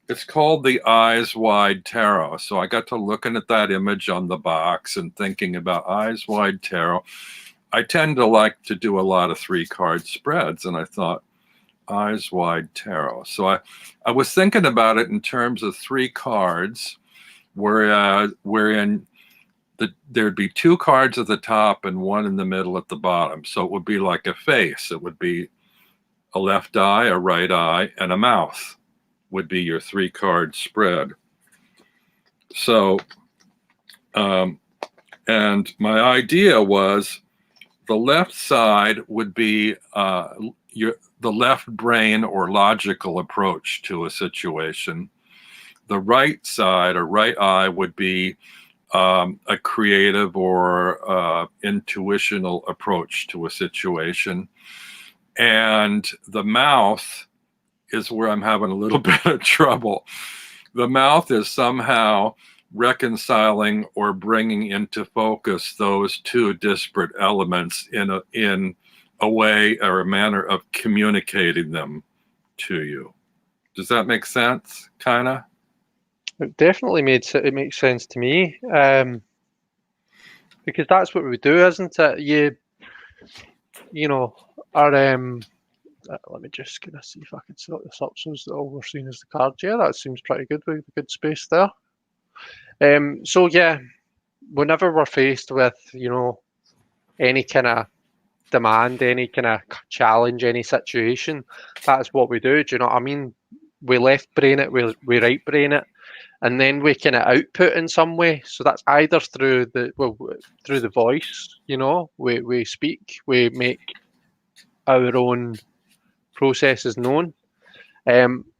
it's called the Eyes Wide Tarot. So I got to looking at that image on the box and thinking about Eyes Wide Tarot. I tend to like to do a lot of 3-card spreads, and I thought, Eyes Wide Tarot. So I was thinking about it in terms of 3 cards, wherein there'd be 2 cards at the top and 1 in the middle at the bottom. So it would be like a face. It would be a left eye, a right eye, and a mouth would be your 3-card spread. So, and my idea was the left side would be the left brain or logical approach to a situation. the right side or right eye would be a creative or intuitional approach to a situation. And the mouth is where I'm having a little bit of trouble. The mouth is somehow reconciling or bringing into focus those two disparate elements in a way or a manner of communicating them to you. Does that make sense? Kind of. It definitely it makes sense to me. Because that's what we do, isn't it? You know, our let me just kind of see if I can set this up so that all we're seeing is the cards. Yeah, that seems pretty good with a good space there. So yeah, whenever we're faced with, any kind of demand, any kind of challenge, any situation, that's what we do. Do you know what I mean? We left brain it, we right brain it, and then we kind of output in some way. So that's either through the voice. We speak, we make our own processes known.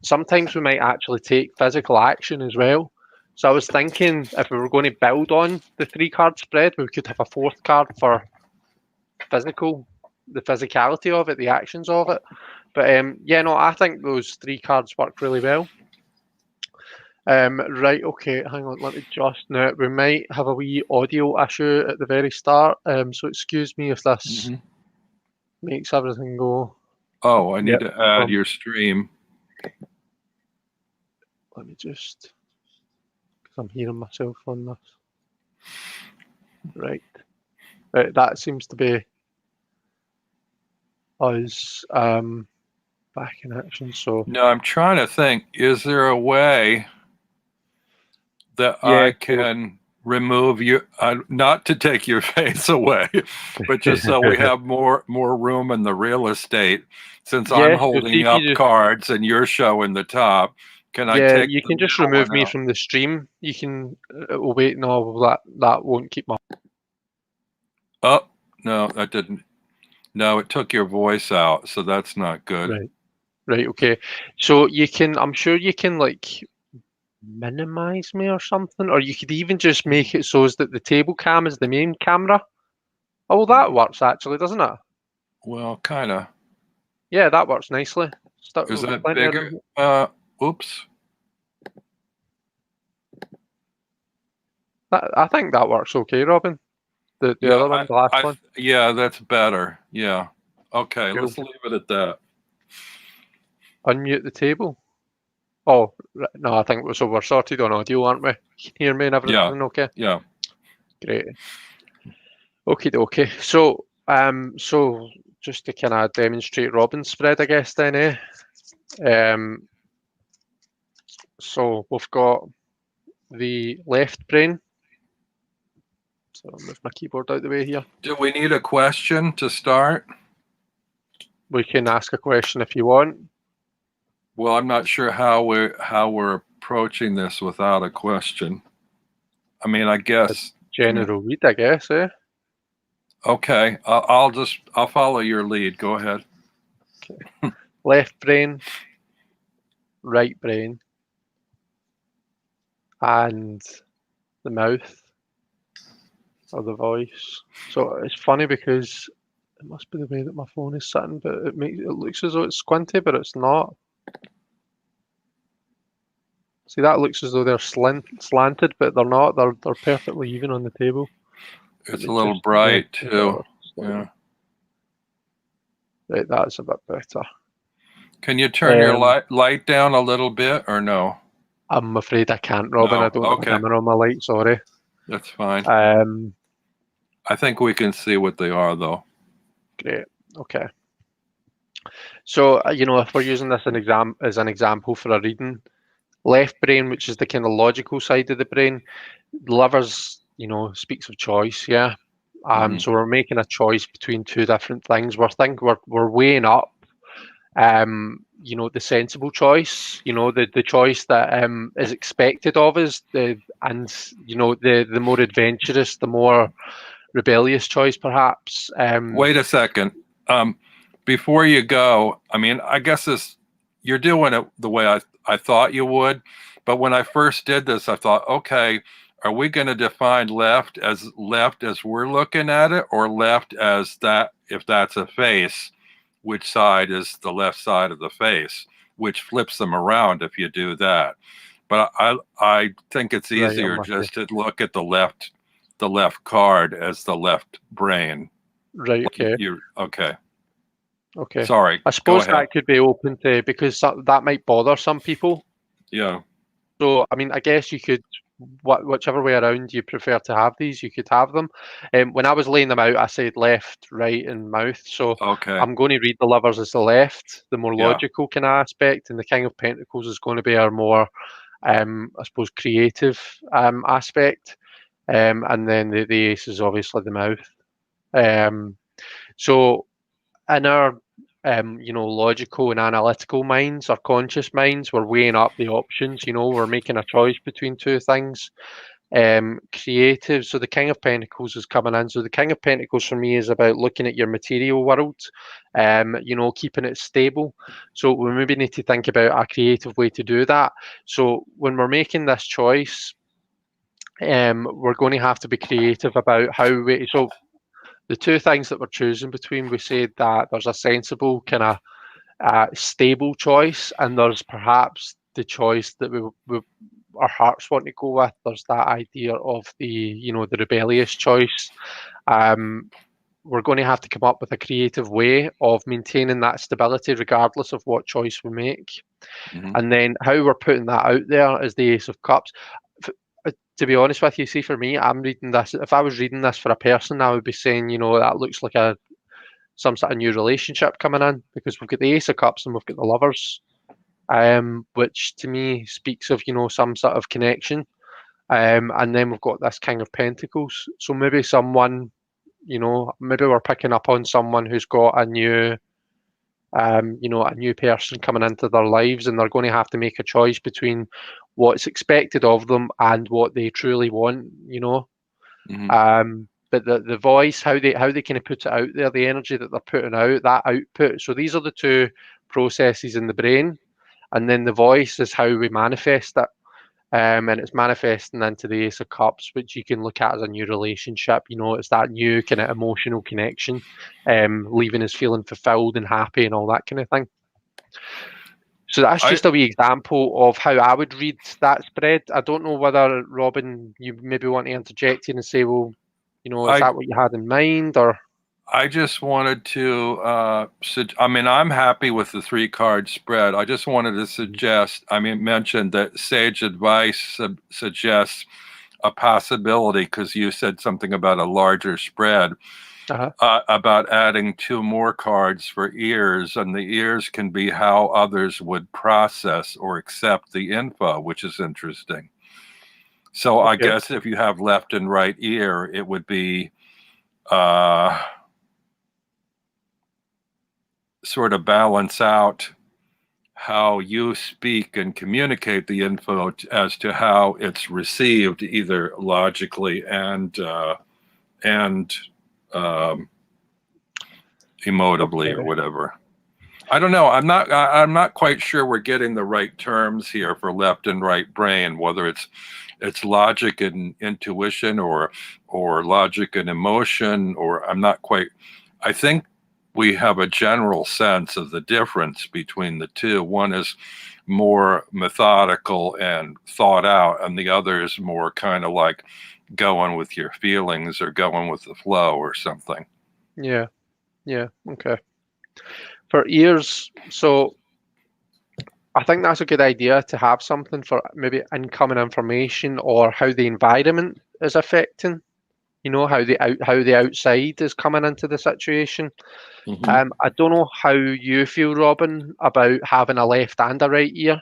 Sometimes we might actually take physical action as well. So I was thinking if we were going to build on the 3-card spread, we could have a 4th card for the physicality of it, the actions of it. But I think those 3 cards work really well. Right, okay, hang on, let me just now. We might have a wee audio issue at the very start, so excuse me if this makes everything go. Oh, I need to add your stream. Let me just, because I'm hearing myself on this. Right, that seems to be us back in action. So no, I'm trying to think. Is there a way that I can remove you, not to take your face away, but just so we have more room in the real estate? Since I'm holding up cards and you're showing the top, can I take? You can just remove me from the stream. You can. Oh wait, no, that won't keep my. Oh no, that didn't. No, it took your voice out, so that's not good. Right. Okay. So you can. I'm sure you can minimize me or something, or you could even just make it so that the table cam is the main camera. Oh, well, that works actually, doesn't it? Well, kind of. Yeah, that works nicely. Is that bigger? Oops. I think that works okay, Robin. The other one, the last one. Yeah, that's better. Yeah. Okay, cool. Let's leave it at that. Unmute the table. Oh, no, I think so. We're sorted on audio, aren't we? You can hear me and everything okay? Yeah. Great. Okay. So just to kind of demonstrate Robin's spread, I guess, then, so we've got the left brain. So I'll move my keyboard out of the way here. Do we need a question to start? We can ask a question if you want. Well, I'm not sure how we're approaching this without a question. I mean, I guess general read, I guess, eh? Okay, I'll follow your lead. Go ahead. Okay. Left brain, right brain, and the mouth or the voice. So it's funny because it must be the way that my phone is sitting, but it looks as though it's squinty, but it's not. See, that looks as though they're slanted, but they're not. They're perfectly even on the table. It's a little bright too. Yeah. Right, that's a bit better. Can you turn your light down a little bit, or no? I'm afraid I can't, Robin. I don't have a camera on my light. Sorry. That's fine. I think we can see what they are, though. Great. Okay. So if we're using this as an example for a reading, left brain, which is the kind of logical side of the brain, the liver's, speaks of choice. Yeah. So we're making a choice between two different things. We're weighing up, the sensible choice, the choice that is expected of us, the more adventurous, the more rebellious choice, perhaps. Wait a second. Before you go, I mean, I guess you're doing it the way I thought you would, But when I first did this, I thought, okay, are we going to define left as we're looking at it, or left as that if that's a face, which side is the left side of the face, which flips them around if you do that. But I think it's Right, I'm easier with you. just to look at the left card as the left brain. Right, okay. Okay. Okay. Sorry. I Go suppose ahead. that could be open to, because that might bother some people. Yeah. So, I mean, I guess you could, whichever way around you prefer to have these, you could have them. When I was laying them out, I said left, right, and mouth. So Okay. I'm going to read the Lovers as the left, the more Yeah. logical kind of aspect, and the King of Pentacles is going to be our more, I suppose, creative aspect. And then the Ace is obviously the mouth. So in our logical and analytical minds, our conscious minds, we're weighing up the options, we're making a choice between two things. Creative, so the King of Pentacles is coming in. So the King of Pentacles for me is about looking at your material world, keeping it stable. So we maybe need to think about a creative way to do that. So when we're making this choice, we're going to have to be creative about how so the two things that we're choosing between, we said that there's a sensible kind of stable choice, and there's perhaps the choice that we our hearts want to go with. There's that idea of the the rebellious choice. We're going to have to come up with a creative way of maintaining that stability regardless of what choice we make. And then how we're putting that out there is the Ace of Cups. To be honest with you, see, for me, I'm reading this. If I was reading this for a person, I would be saying, that looks like some sort of new relationship coming in, because we've got the Ace of Cups and we've got the Lovers, which to me speaks of, some sort of connection. And then we've got this King of Pentacles. So maybe someone, maybe we're picking up on someone who's got a new person coming into their lives, and they're going to have to make a choice between what's expected of them and what they truly want, But the voice, how they kind of put it out there, the energy that they're putting out, that output. So these are the two processes in the brain, and then the voice is how we manifest it. And it's manifesting into the Ace of Cups, which you can look at as a new relationship. It's that new kind of emotional connection, leaving us feeling fulfilled and happy and all that kind of thing. So that's just a wee example of how I would read that spread. I don't know whether, Robin, you maybe want to interject here and say, well, is that what you had in mind, or? I just wanted to, I'm happy with the 3-card spread. I just wanted to suggest, mention that Sage Advice suggests a possibility, because you said something about a larger spread, about adding 2 more cards for ears, and the ears can be how others would process or accept the info, which is interesting. So I guess if you have left and right ear, it would be sort of balance out how you speak and communicate the info as to how it's received, either logically and emotively or whatever. I don't know. I'm not quite sure we're getting the right terms here for left and right brain, whether it's logic and intuition or logic and emotion, or I'm not quite. I think we have a general sense of the difference between the two. One is more methodical and thought out, and the other is more kind of like going with your feelings or going with the flow or something. Yeah. Okay. For ears, so I think that's a good idea to have something for maybe incoming information, or how the environment is affecting, how the outside is coming into the situation. I don't know how you feel, Robin, about having a left and a right ear.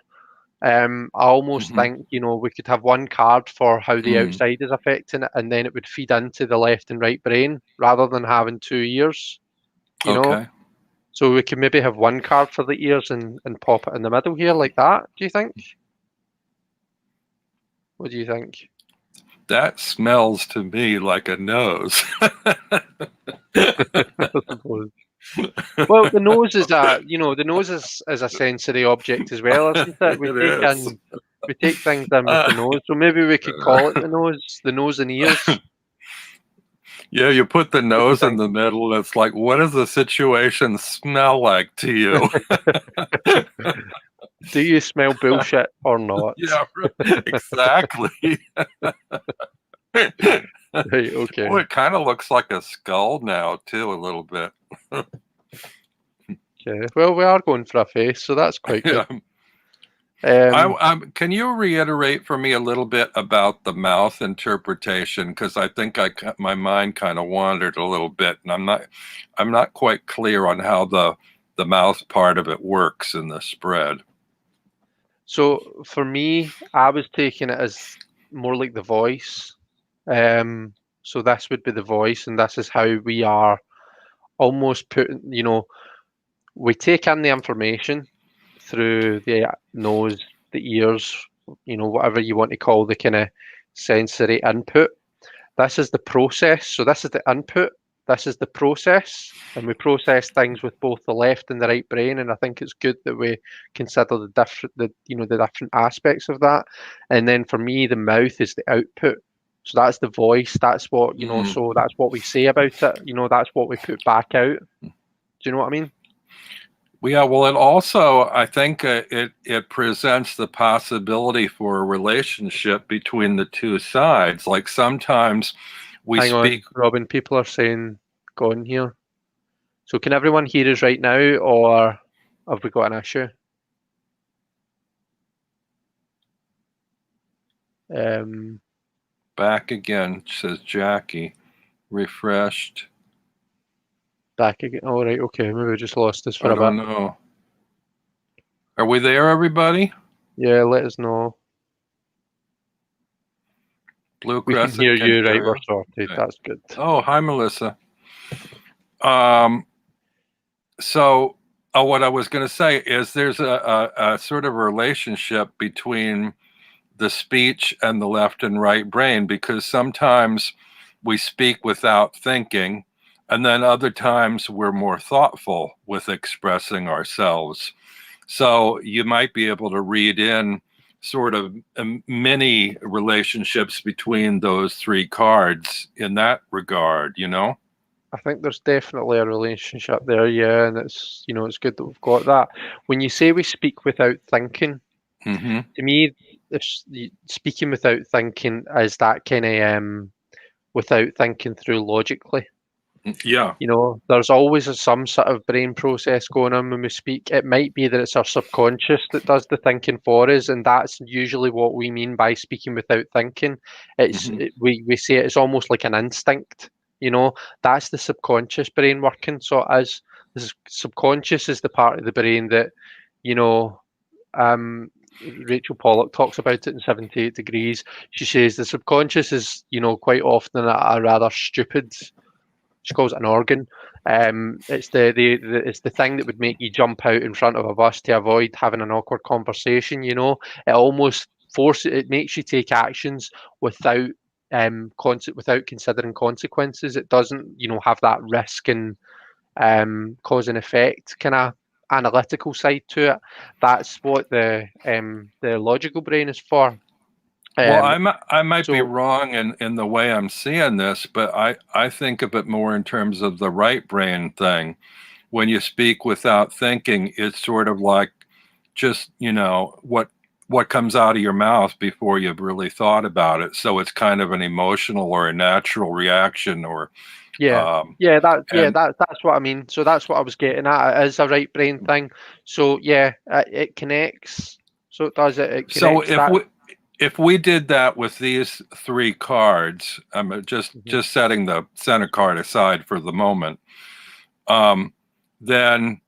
I almost think, we could have one card for how the outside is affecting it, and then it would feed into the left and right brain rather than having 2 ears, Okay. So we could maybe have one card for the ears and pop it in the middle here like that. Do you think? What do you think? That smells to me like a nose. Well, the nose is a sensory object as well, isn't it? We take in we take things in with the nose, so maybe we could call it the nose and ears. Yeah, you put the nose in think? the middle. It's like, what does the situation smell like to you? Do you smell bullshit or not? Yeah, exactly. Right, okay. Oh, it kind of looks like a skull now, too, a little bit. Okay. Well, we are going for a face, so that's quite good. Yeah. Can you reiterate for me a little bit about the mouth interpretation? Because I think my mind kind of wandered a little bit, and I'm not quite clear on how the mouth part of it works in the spread. So for me, I was taking it as more like the voice. So this would be the voice, and this is how we are almost putting, we take in the information through the nose, the ears, whatever you want to call the kind of sensory input. This is the process. So this is the input. This is the process, and we process things with both the left and the right brain. And I think it's good that we consider the different aspects of that. And then for me, the mouth is the output. So that's the voice. That's what So that's what we say about it. That's what we put back out. Do you know what I mean? Yeah, well, it also, I think it presents the possibility for a relationship between the two sides. Like sometimes we Hang speak. on, Robin. People are saying, "Go on here." So can everyone hear us right now, or have we got an issue? Back again, says Jackie. Refreshed. Back again. All right. Okay. Maybe we just lost us for I a bit. don't know. Are we there, everybody? Yeah. Let us know. Blue We can Crescent hear you, right? you? We're sorted. Okay. That's good. Oh, hi, Melissa. So what I was going to say is there's a sort of relationship between the speech and the left and right brain, because sometimes we speak without thinking, and then other times we're more thoughtful with expressing ourselves. So you might be able to read in sort of many relationships between those three cards in that regard, I think there's definitely a relationship there, yeah, and it's good that we've got that. When you say we speak without thinking, Mm-hmm. to me, speaking without thinking is that kind of without thinking through logically. Yeah. There's always some sort of brain process going on when we speak. It might be that it's our subconscious that does the thinking for us, and that's usually what we mean by speaking without thinking. We say it's almost like an instinct. That's the subconscious brain working. So as the subconscious is the part of the brain that, you know, Rachel Pollack talks about it in 78 Degrees. She says the subconscious is, quite often a rather stupid. She calls it an organ. It's it's the thing that would make you jump out in front of a bus to avoid having an awkward conversation. It almost it makes you take actions without without considering consequences. It doesn't, have that risk and cause and effect kind of analytical side to it. That's what the logical brain is for. Well, I might be so wrong in the way I'm seeing this, but I think of it more in terms of the right brain thing. When you speak without thinking, it's sort of like just, what comes out of your mouth before you've really thought about it. So it's kind of an emotional or a natural reaction, or that's what I mean. So that's what I was getting at. It is a right brain thing. So yeah, it connects. So it does it. It connects. So if we did that with these three cards, I'm just setting the center card aside for the moment, then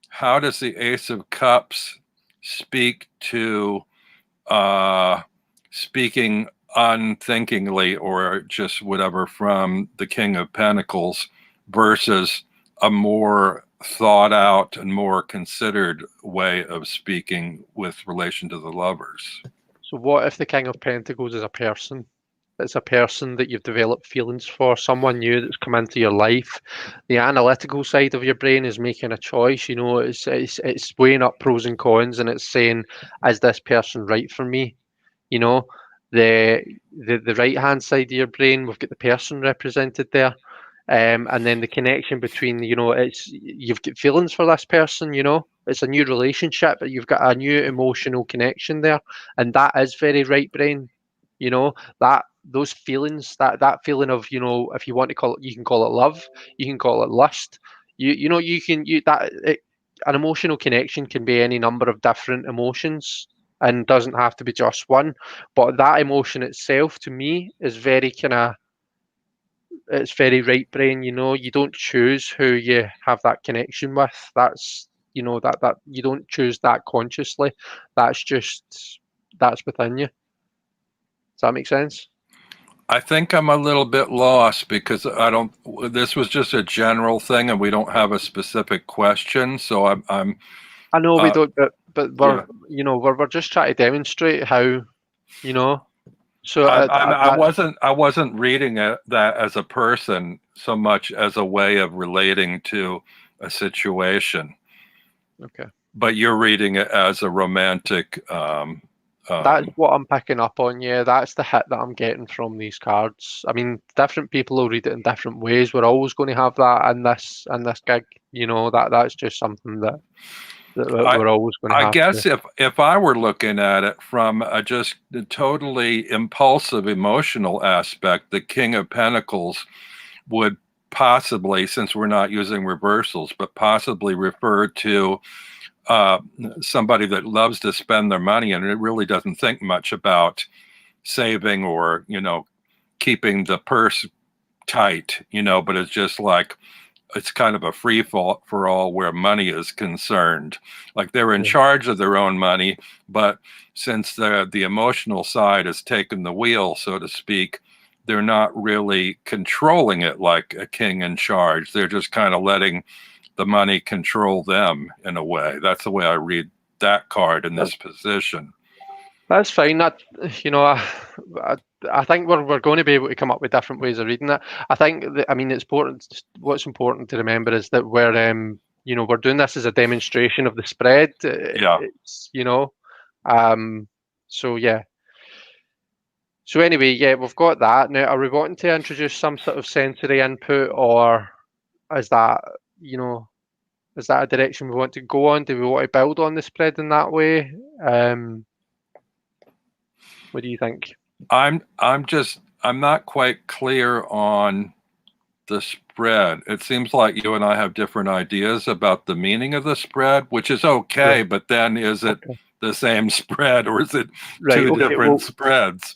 how does the Ace of Cups speak to speaking unthinkingly, or just whatever, from the King of Pentacles versus a more thought out and more considered way of speaking with relation to the Lovers? So what if the King of Pentacles is a person? It's a person that you've developed feelings for, someone new that's come into your life. The analytical side of your brain is making a choice. It's weighing up pros and cons, and it's saying, is this person right for me? You know, the right hand side of your brain, we've got the person represented there. And then the connection between, it's you've got feelings for this person, it's a new relationship, but you've got a new emotional connection there, and that is very right brain, that those feelings, that feeling of, if you want to call it, you can call it love, you can call it lust, an emotional connection can be any number of different emotions and doesn't have to be just one, but that emotion itself to me is very kind of, it's very right brain, you don't choose who you have that connection with. That's, that you don't choose that consciously. That's within you. Does that make sense? I think I'm a little bit lost because this was just a general thing and we don't have a specific question. So I know we don't, but we're, yeah. We're just trying to demonstrate how, so I wasn't reading that as a person so much as a way of relating to a situation. Okay. But you're reading it as a romantic. That's what I'm picking up on. Yeah, that's the hit that I'm getting from these cards. I mean, different people will read it in different ways. We're always going to have that in this gig. That's just something that we're always going to have. I guess if I were looking at it from a just totally impulsive emotional aspect, the King of Pentacles would possibly, since we're not using reversals, but possibly refer to somebody that loves to spend their money and it really doesn't think much about saving or, keeping the purse tight, but it's just like, it's kind of a free fall for all where money is concerned. Like they're in charge of their own money, but since the emotional side has taken the wheel, so to speak, they're not really controlling it like a king in charge. They're just kind of letting the money control them in a way. That's the way I read that card in this position. That's fine. I think we're going to be able to come up with different ways of reading it. I think it's important. What's important to remember is that we're doing this as a demonstration of the spread. Yeah. So yeah. So anyway, yeah, we've got that. Now, are we wanting to introduce some sort of sensory input, or is that a direction we want to go on? Do we want to build on the spread in that way? What do you think? I'm not quite clear on the spread. It seems like you and I have different ideas about the meaning of the spread, which is okay, yeah. But then is it the same spread or is it two different spreads?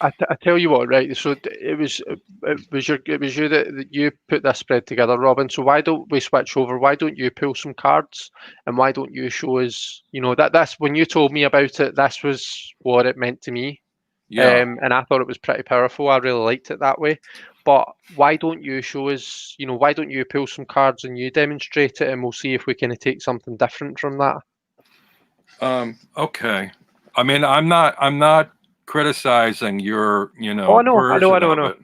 I tell you what, right? So it was you that you put this spread together, Robin. So why don't we switch over? Why don't you pull some cards, and why don't you show us? That's when you told me about it. This was what it meant to me, and I thought it was pretty powerful. I really liked it that way. But why don't you show us? Why don't you pull some cards and you demonstrate it, and we'll see if we can take something different from that. Okay. I mean, I'm not criticizing your, I know.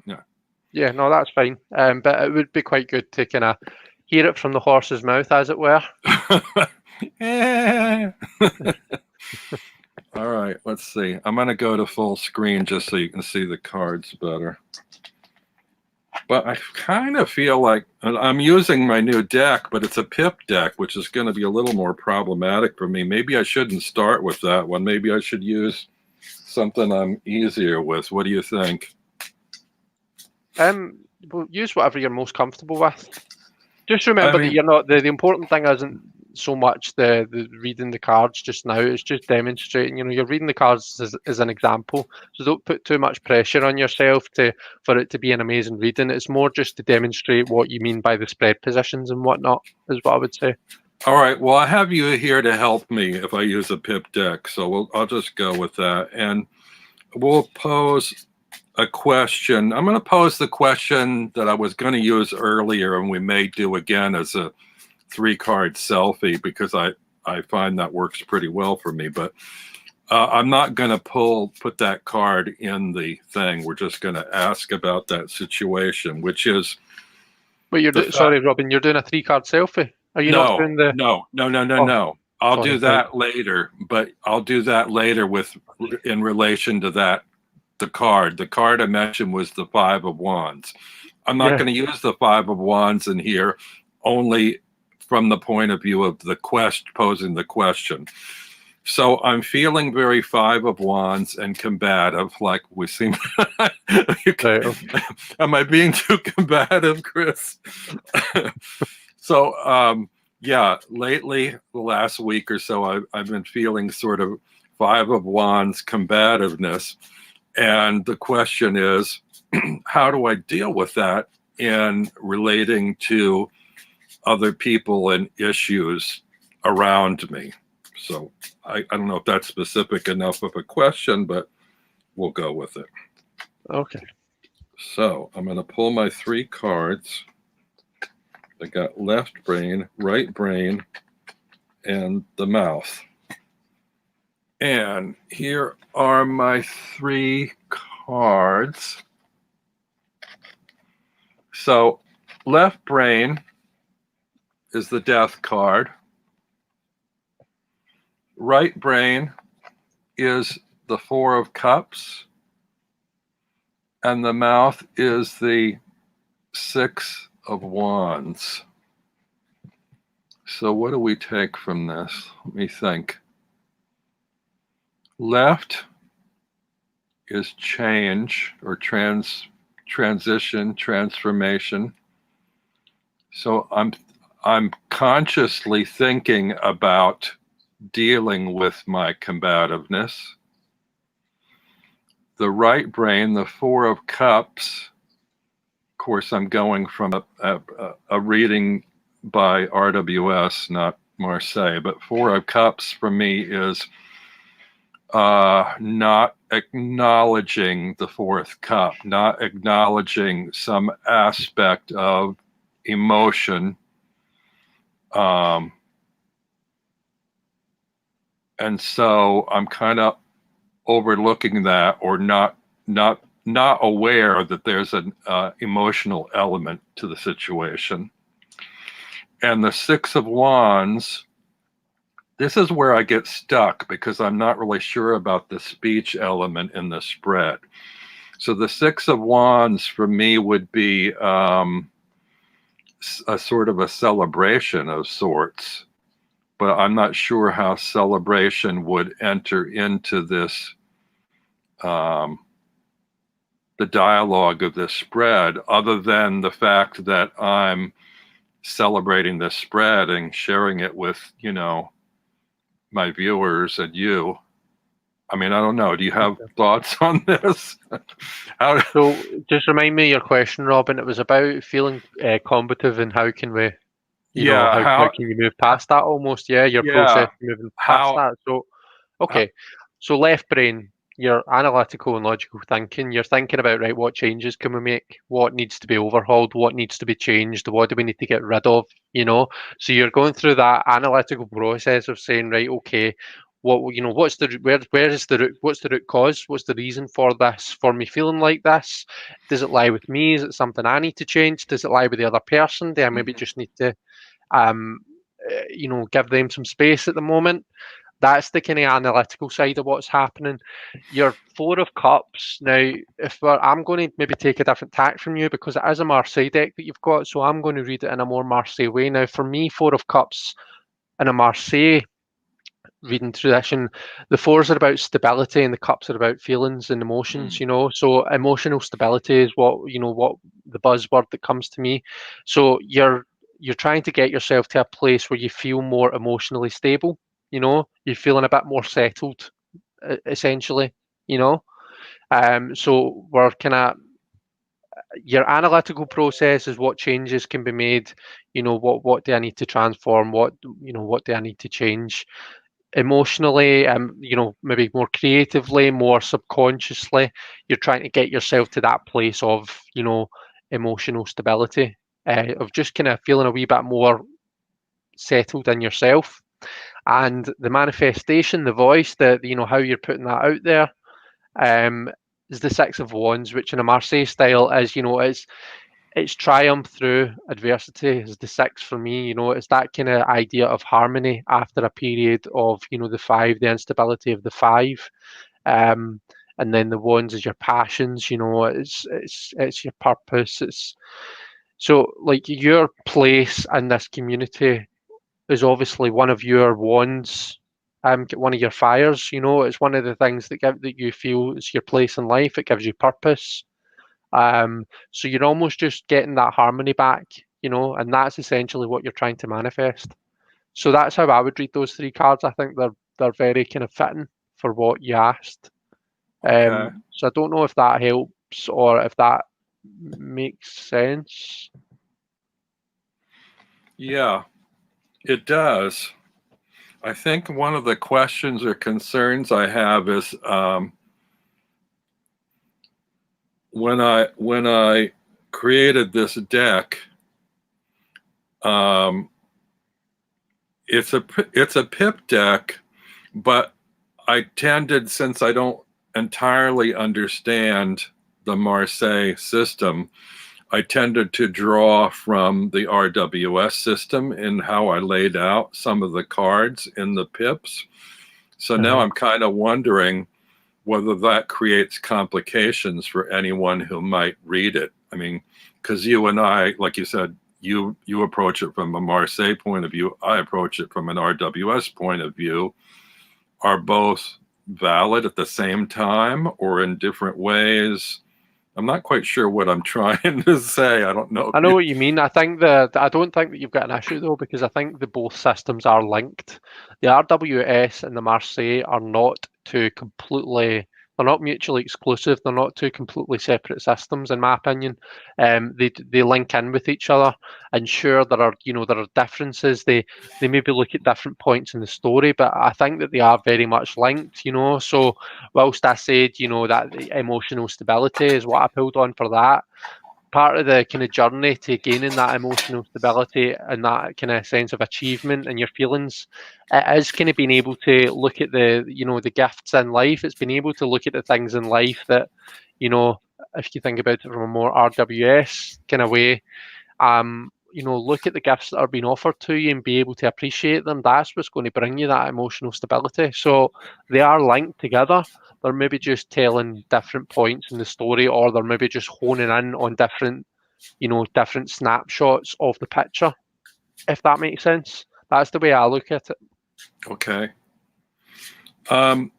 Yeah, no, that's fine. But it would be quite good to kind of hear it from the horse's mouth, as it were. All right, let's see. I'm going to go to full screen just so you can see the cards better. But I kind of feel like I'm using my new deck, but it's a pip deck, which is going to be a little more problematic for me. Maybe I shouldn't start with that one. Maybe I should use something I'm easier with. What do you think? Well, use whatever you're most comfortable with. Just remember that you're not the important thing isn't so much the reading the cards just now. It's just demonstrating. You're reading the cards as an example. So don't put too much pressure on yourself for it to be an amazing reading. It's more just to demonstrate what you mean by the spread positions and whatnot, is what I would say. All right. Well, I have you here to help me if I use a pip deck. So I'll just go with that. And we'll pose a question. I'm going to pose the question that I was going to use earlier and we may do again as a 3-card selfie because I find that works pretty well for me. But I'm not going to put that card in the thing. We're just going to ask about that situation, which is... Wait, sorry, Robin, you're doing a 3-card selfie? Are you not doing the... No. I'll Sorry, do that later, but I'll do that later in relation to that. The card I mentioned was the Five of Wands. I'm not yeah. going to use the Five of Wands in here, only from the point of view of the posing the question. So I'm feeling very Five of Wands and combative, like we seem. Right. Am I being too combative, Chris? So, yeah, lately, the last week or so, I've been feeling sort of Five of Wands combativeness. And the question is, how do I deal with that in relating to other people and issues around me? So I don't know if that's specific enough of a question, but we'll go with it. Okay. So I'm going to pull my 3 cards. I got left brain, right brain, and the mouth. And here are my 3 cards. So left brain is the death card. Right brain is the 4 of cups. And the mouth is the 6 of wands. So what do we take from this? Let me think. Left is change or transition, transformation. So I'm consciously thinking about dealing with my combativeness. The right brain, the 4 of cups. Of course, I'm going from a reading by RWS, not Marseille, but 4 of cups for me is not acknowledging the 4th cup, not acknowledging some aspect of emotion. And so I'm kind of overlooking that, or not aware that there's an emotional element to the situation. And the 6 of wands, this is where I get stuck because I'm not really sure about the speech element in the spread. So the 6 of wands for me would be a sort of a celebration of sorts, but I'm not sure how celebration would enter into this, the dialogue of this spread, other than the fact that I'm celebrating this spread and sharing it with, my viewers and you. I mean, I don't know. Do you have thoughts on this? So just remind me of your question, Robin. It was about feeling combative and how can we, how can you move past that almost? Yeah, your process moving past that. So, okay. So left brain, your analytical and logical thinking. You're thinking about, right, what changes can we make? What needs to be overhauled? What needs to be changed? What do we need to get rid of? So you're going through that analytical process of saying, right, okay, what's the where is the root? What's the root cause? What's the reason for this? For me feeling like this? Does it lie with me? Is it something I need to change? Does it lie with the other person? Do I maybe just need to, give them some space at the moment? That's the kind of analytical side of what's happening. Your 4 of cups. Now, I'm going to maybe take a different tack from you because it is a Marseille deck that you've got, so I'm going to read it in a more Marseille way. Now, for me, 4 of cups in a Marseille reading tradition, the 4s are about stability and the cups are about feelings and emotions. So emotional stability is what the buzzword that comes to me. So you're trying to get yourself to a place where you feel more emotionally stable. You're feeling a bit more settled, essentially. So we're kind of, your analytical process is what changes can be made. What do I need to transform? What do I need to change? Emotionally, maybe more creatively, more subconsciously, you're trying to get yourself to that place of emotional stability, of just kind of feeling a wee bit more settled in yourself. And the manifestation, the voice, how you're putting that out there, is the 6 of wands, which in a Marseille style is it's triumph through adversity is the 6 for me. You know, it's that kind of idea of harmony after a period of, you know, the 5, the instability of the 5. And then the ones is your passions, you know, it's your purpose. It's so like your place in this community is obviously one of your wands, one of your fires. You know, it's one of the things that you feel is your place in life. It gives you purpose. So you're almost just getting that harmony back, you know, and that's essentially what you're trying to manifest. So that's how I would read those 3 cards. I think they're very kind of fitting for what you asked. Okay. So I don't know if that helps or if that makes sense. Yeah, it does. I think one of the questions or concerns I have is when I created this deck, it's a pip deck, but I tended, since I don't entirely understand the Marseille system, I tended to draw from the RWS system in how I laid out some of the cards in the pips. So now I'm kind of wondering whether that creates complications for anyone who might read it. I mean, because you and I, like you said, you approach it from a Marseille point of view, I approach it from an RWS point of view. Are both valid at the same time or in different ways? I'm not quite sure what I'm trying to say. I don't know. I know what you mean. I think I don't think that you've got an issue though, because I think the both systems are linked. The RWS and the Marseille are not two completely. They're not mutually exclusive. They're not two completely separate systems, in my opinion. They link in with each other, and sure there are differences. They maybe look at different points in the story, but I think that they are very much linked. You know, so whilst I said that the emotional stability is what I pulled on for that, part of the kind of journey to gaining that emotional stability and that kind of sense of achievement and your feelings, it is kind of being able to look at the gifts in life. It's been able to look at the things in life that, if you think about it from a more RWS kind of way, look at the gifts that are being offered to you and be able to appreciate them. That's what's going to bring you that emotional stability. So they are linked together. They're maybe just telling different points in the story, or they're maybe just honing in on different snapshots of the picture, if that makes sense. That's the way I look at it. Okay.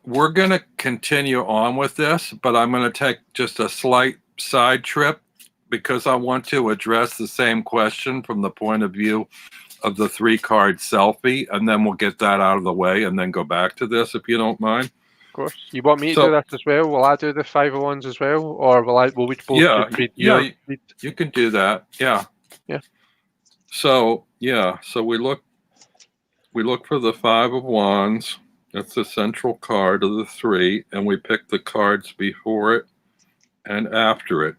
We're going to continue on with this, but I'm going to take just a slight side trip because I want to address the same question from the point of view of the 3-card selfie, and then we'll get that out of the way and then go back to this, if you don't mind. Of course. You want me to do this as well? Will I do the 5 of Wands as well, or will we both just read your read? You can do that. Yeah. Yeah. So we look for the 5 of Wands. That's the central card of the 3, and we pick the cards before it and after it.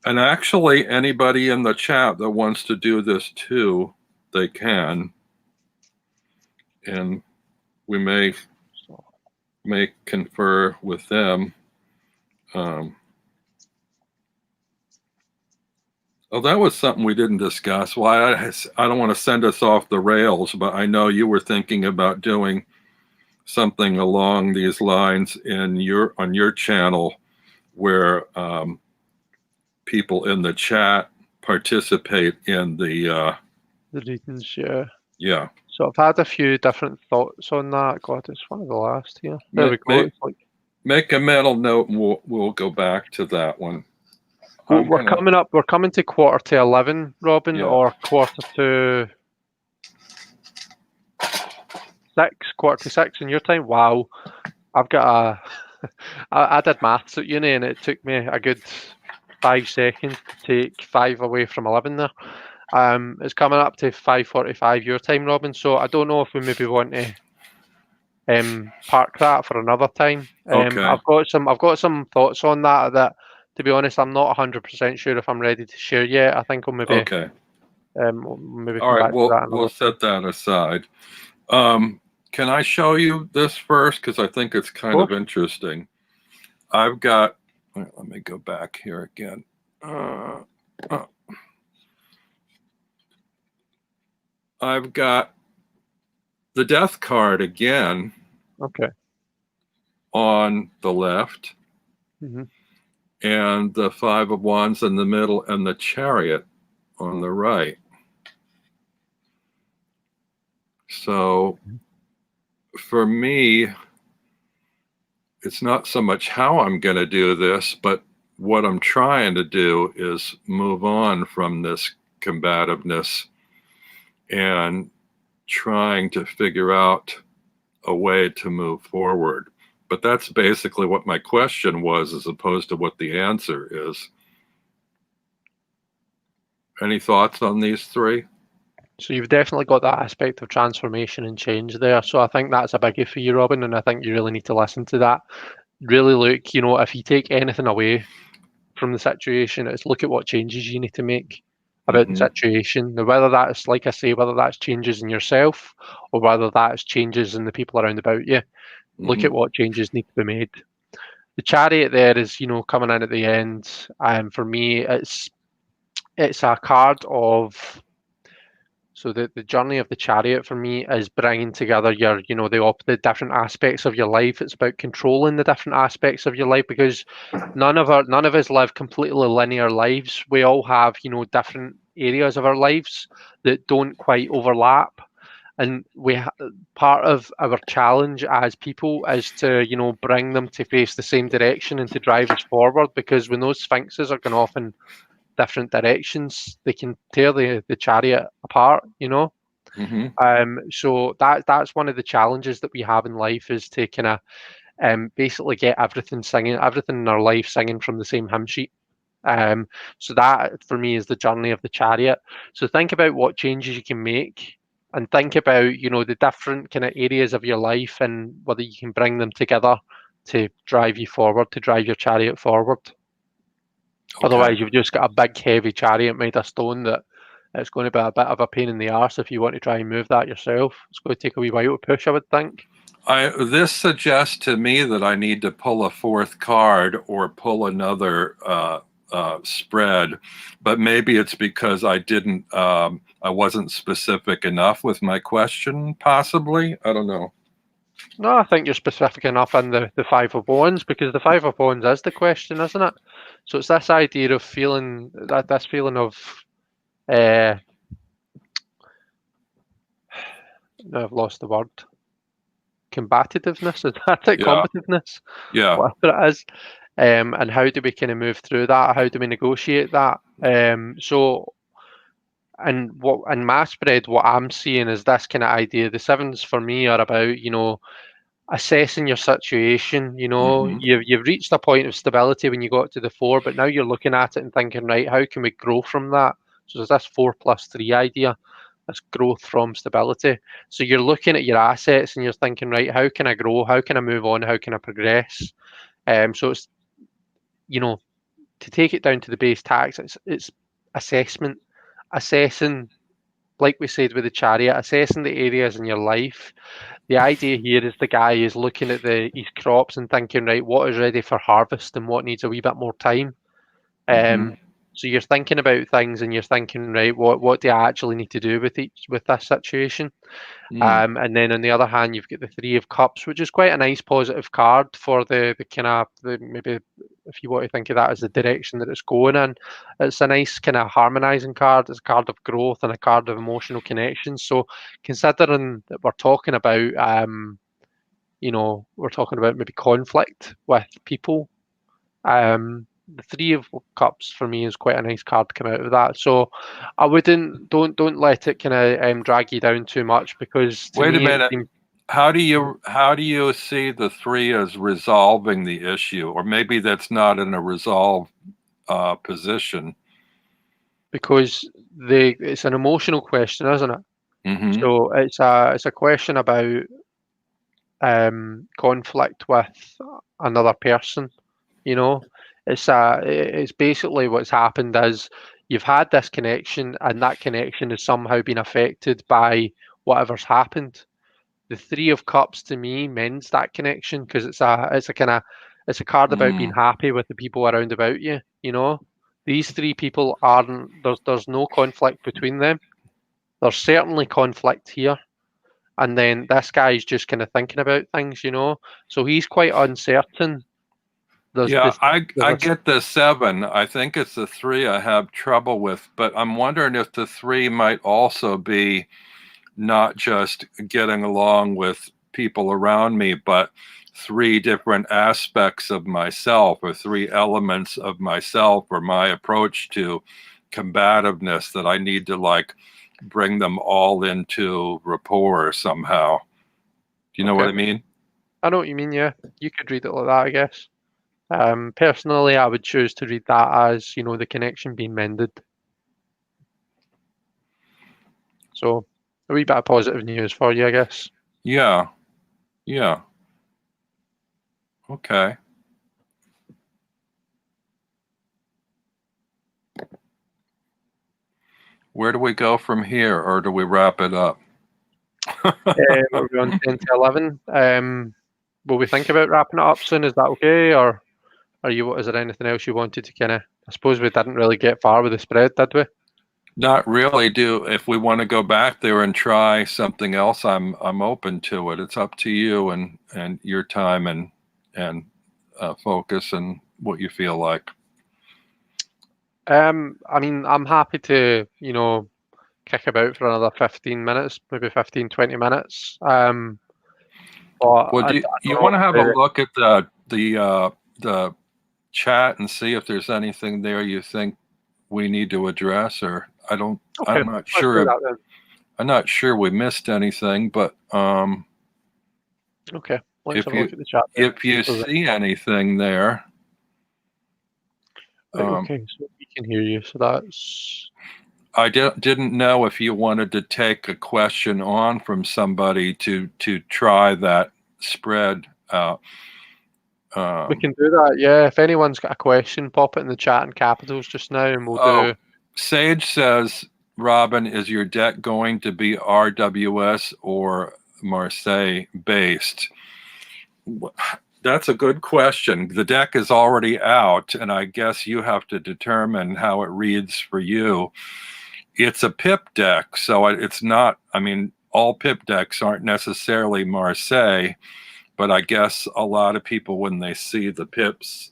And actually, anybody in the chat that wants to do this too, they can. And we may confer with them. That was something we didn't discuss. Well, I don't want to send us off the rails, but I know you were thinking about doing something along these lines on your channel, where people in the chat participate in the readings. Yeah. So I've had a few different thoughts on that. God, it's one of the last here. There we go. Make a mental note, and we'll go back to that one. Well, we're coming to 11:15, Robin, Yeah. or 6:15 6:45 in your time. Wow, I've got I did maths at uni, and it took me a good 5 seconds to take 5 away from 11 there. It's coming up to 5:45 your time, Robin. So I don't know if we maybe want to park that for another time. Okay. I've got some thoughts on that. To be honest, I'm not 100% sure if I'm ready to share yet. I think I'll maybe Okay. Maybe All right. we'll set that aside. Can I show you this first, because I think it's kind of interesting. I've got. Let me go back here again. I've got the death card again Okay. on the left, Hmm. and the Five of Wands in the middle, and the Chariot on the right. So for me, it's not so much how I'm going to do this, but what I'm trying to do is move on from this combativeness and trying to figure out a way to move forward. But that's basically what my question was, as opposed to what the answer is. Any thoughts on these three? So you've definitely got that aspect of transformation and change there. So I think that's a biggie for you, Robin, and I think you really need to listen to that. Really look, if you take anything away from the situation, it's look at what changes you need to make about the Mm-hmm. situation. Now, whether that's, like I say, whether that's changes in yourself or whether that's changes in the people around about you, look at what changes need to be made. The Chariot there is, coming in at the end. For me, it's a card of. So the journey of the Chariot for me is bringing together the different aspects of your life. It's about controlling the different aspects of your life, because none of us live completely linear lives. We all have different areas of our lives that don't quite overlap, and part of our challenge as people is to bring them to face the same direction and to drive us forward, because when those sphinxes are going off in different directions, they can tear the chariot apart. Mm-hmm. So that's one of the challenges that we have in life, is to kind of basically get everything in our life singing from the same hymn sheet. So that for me is the journey of the Chariot. So think about what changes you can make, and think about the different kind of areas of your life and whether you can bring them together to drive you forward, to drive your chariot forward. Okay. Otherwise, you've just got a big, heavy chariot made of stone that it's going to be a bit of a pain in the arse if you want to try and move that yourself. It's going to take a wee while to push, I would think. This suggests to me that I need to pull a fourth card or pull another spread, but maybe it's because I wasn't specific enough with my question, possibly. I don't know. No, I think you're specific enough in the Five of Wands, because the Five of Wands is the question, isn't it? So it's this idea of feeling this feeling of uh, no, I've lost the word. Combativeness, is that it? Yeah. Combativeness, Yeah. whatever it is. And how do we kind of move through that? How do we negotiate that? And in my spread, what I'm seeing is this kind of idea. The sevens for me are about, assessing your situation. Mm-hmm. You've reached a point of stability when you got to the four, but now you're looking at it and thinking, right, how can we grow from that? So there's this 4+3 idea. That's growth from stability. So you're looking at your assets and you're thinking, right, how can I grow? How can I move on? How can I progress? So it's, to take it down to the base tax, it's assessment, assessing, like we said with the chariot, assessing the areas in your life. The idea here is the guy is looking at his crops and thinking, right, what is ready for harvest and what needs a wee bit more time. Mm-hmm. So you're thinking about things and you're thinking, right, what do I actually need to do with this situation? And then on the other hand, you've got the Three of Cups, which is quite a nice positive card for the kind of maybe, if you want to think of that as the direction that it's going in. It's a nice kind of harmonizing card. It's a card of growth and a card of emotional connection. So considering that we're talking about we're talking about maybe conflict with people. The Three of Cups for me is quite a nice card to come out of that. So I wouldn't don't let it kind of drag you down too much, because to Wait a me it minute. seems, How do you see the three as resolving the issue, or maybe that's not in a resolve position? because it's an emotional question, isn't it? Mm-hmm. So it's a question about conflict with another person. You know, it's basically what's happened is you've had this connection, and that connection has somehow been affected by whatever's happened. The Three of Cups to me mends that connection, because it's a card about being happy with the people around about you. these three people aren't. There's no conflict between them. There's certainly conflict here, and then this guy's just kind of thinking about things, you know. So he's quite uncertain. There's Yeah, this. I There's get the 7. I think it's the 3 I have trouble with, but I'm wondering if the 3 might also be not just getting along with people around me, but 3 different aspects of myself, or 3 elements of myself, or my approach to combativeness that I need to like bring them all into rapport somehow. Do you know what I okay. mean? I know what you mean. Yeah, you could read it like that, I guess. Personally, I would choose to read that as, you know, the connection being mended. So a wee bit of positive news for you, I guess. Yeah. Yeah. Okay. Where do we go from here, or do we wrap it up? Are we on 10 to 11? Will we think about wrapping it up soon? Is that okay? Or is there anything else you wanted to kind of, I suppose we didn't really get far with the spread, did we? Not really. If we want to go back there and try something else, I'm open to it. It's up to you and your time and focus and what you feel like. I mean, I'm happy to, you know, kick about for another 15 minutes, maybe 15, 20 minutes. But Well, I do don't you know want to have a if look at the chat and see if there's anything there you think we need to address, or okay, I'm not let's do sure. that then. I'm not sure we missed anything, but Okay, let's if have a look you at the chat then. if you see anything there, Right, okay, so we can hear you. So that's I didn't know if you wanted to take a question on from somebody to try that spread out. we can do that. Yeah, if anyone's got a question, pop it in the chat in capitals just now, and we'll do. Sage says, Robin, is your deck going to be RWS or Marseille based? That's a good question. The deck is already out, and I guess you have to determine how it reads for you. It's a pip deck, so it's not, I mean, all pip decks aren't necessarily Marseille, but I guess a lot of people, when they see the pips,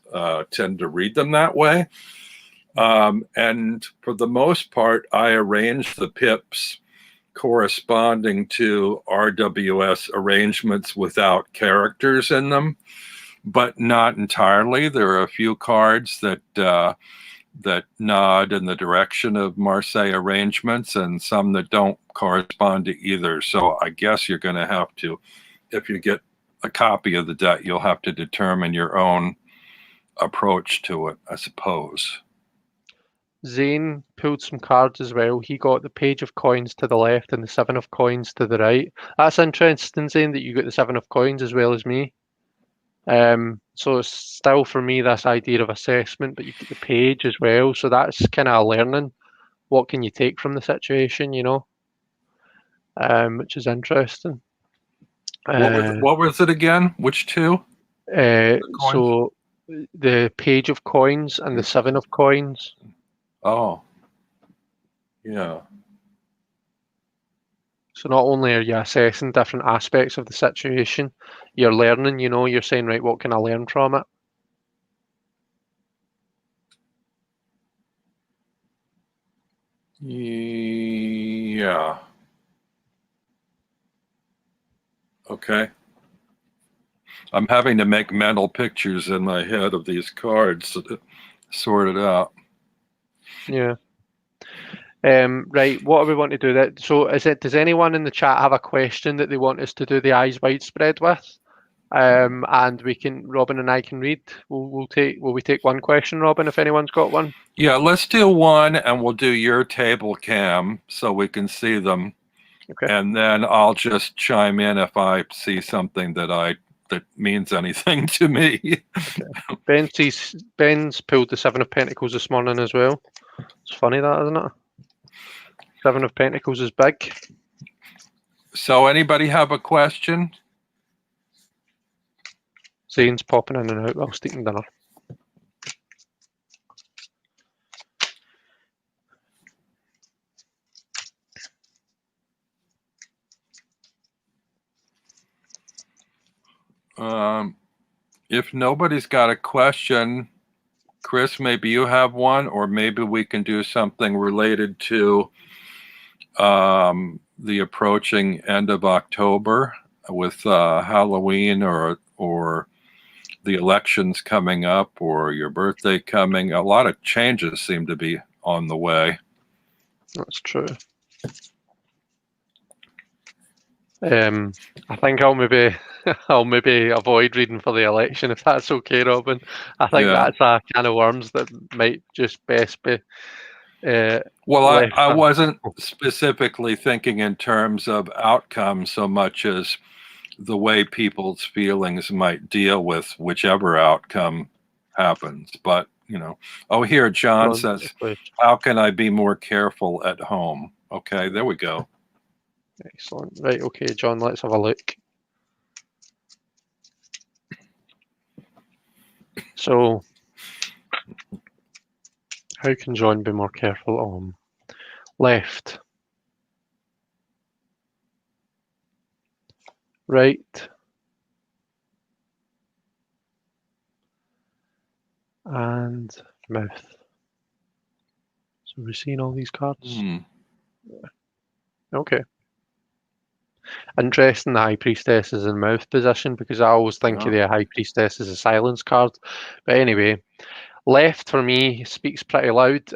tend to read them that way. And for the most part, I arrange the pips corresponding to RWS arrangements without characters in them, but not entirely. There are a few cards that nod in the direction of Marseille arrangements, and some that don't correspond to either. So I guess you're going to have to, if you get a copy of the deck, you'll have to determine your own approach to it, I suppose. Zane pulled some cards as well. He got the page of coins to the left and the 7 of coins to the right. That's interesting, Zane, that you got the 7 of coins as well as me. So it's still for me this idea of assessment, but you get the page as well. So that's kind of learning. What can you take from the situation, you know? Which is interesting. What was it again? Which 2? So the page of coins and the 7 of coins. Oh, yeah. So not only are you assessing different aspects of the situation, you're learning, you know, you're saying, right, what can I learn from it? Yeah. Okay. I'm having to make mental pictures in my head of these cards to sort it out. Yeah. Right, what do we want to do that? So does anyone in the chat have a question that they want us to do the eyes wide spread with? And Robin and I can read. Will we take one question, Robin, if anyone's got one? Yeah, let's do one, and we'll do your table cam so we can see them. Okay. And then I'll just chime in if I see something that means anything to me. Okay. Ben's pulled the 7 of Pentacles this morning as well. It's funny that, isn't it? 7 of Pentacles is big. So anybody have a question? Zane's popping in and out whilst eating dinner. If nobody's got a question, Chris, maybe you have one, or maybe we can do something related to the approaching end of October with Halloween or the elections coming up or your birthday coming. A lot of changes seem to be on the way. That's true. I think I'll maybe avoid reading for the election if that's okay, Robin. I think that's a can of worms that might just best be. Well, I wasn't specifically thinking in terms of outcome so much as the way people's feelings might deal with whichever outcome happens. But, here John says, how can I be more careful at home? Okay, there we go. Excellent. Right, okay, John, let's have a look. So, how can John be more careful at home? Left. Right. And mouth. So we're seeing all these cards? Okay. Interesting, the High Priestess is in mouth position, because I always think of the High Priestess as a silence card. But anyway, left for me speaks pretty loud.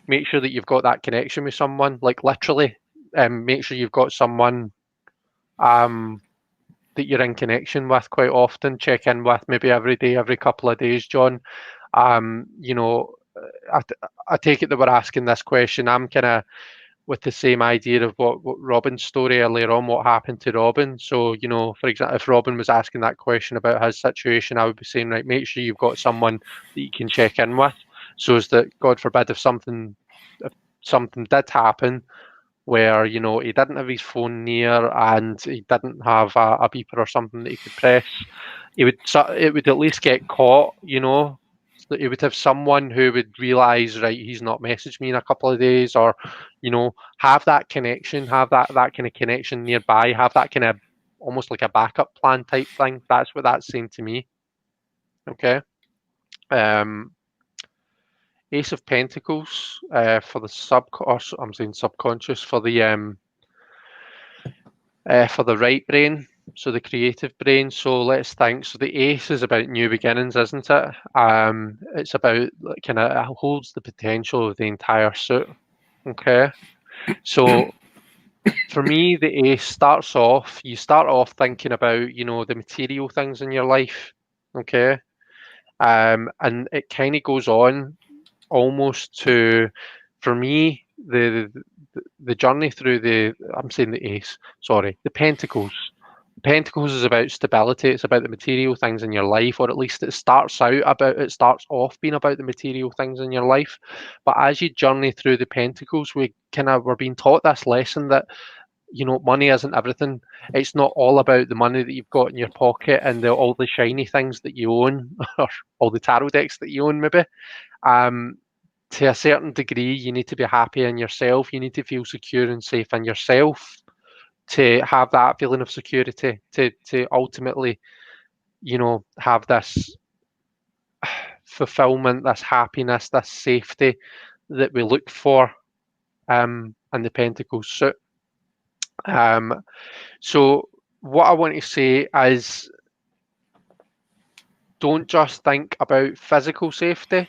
Make sure that you've got that connection with someone, like literally. Make sure you've got someone that you're in connection with quite often. Check in with maybe every day, every couple of days, John. I take it that we're asking this question. I'm kind of with the same idea of what Robin's story earlier on, what happened to Robin. So, for example, if Robin was asking that question about his situation, I would be saying, right, make sure you've got someone that you can check in with, so as that, God forbid, if something did happen where, he didn't have his phone near and he didn't have a beeper or something that he could press, it would at least get caught, that he would have someone who would realise, right, he's not messaged me in a couple of days, or, have that connection, have that kind of connection nearby, have that kind of almost like a backup plan type thing. That's what that's saying to me. Okay. Ace of Pentacles for the subconscious, for the right brain. So the creative brain. So let's think. So the ace is about new beginnings, isn't it? It's about kind of holds the potential of the entire suit. Okay. So for me, the ace starts off. You start off thinking about the material things in your life. Okay. And it kind of goes on almost to, for me, the journey through the Pentacles. Pentacles is about stability. It's about the material things in your life, or at least it starts off being about the material things in your life. But as you journey through the Pentacles, we're being taught this lesson that money isn't everything. It's not all about the money that you've got in your pocket and all the shiny things that you own, or all the tarot decks that you own, maybe. To a certain degree, you need to be happy in yourself. You need to feel secure and safe in yourself to have that feeling of security, to ultimately, have this fulfillment, this happiness, this safety that we look for in the Pentacles suit. So what I want to say is, don't just think about physical safety.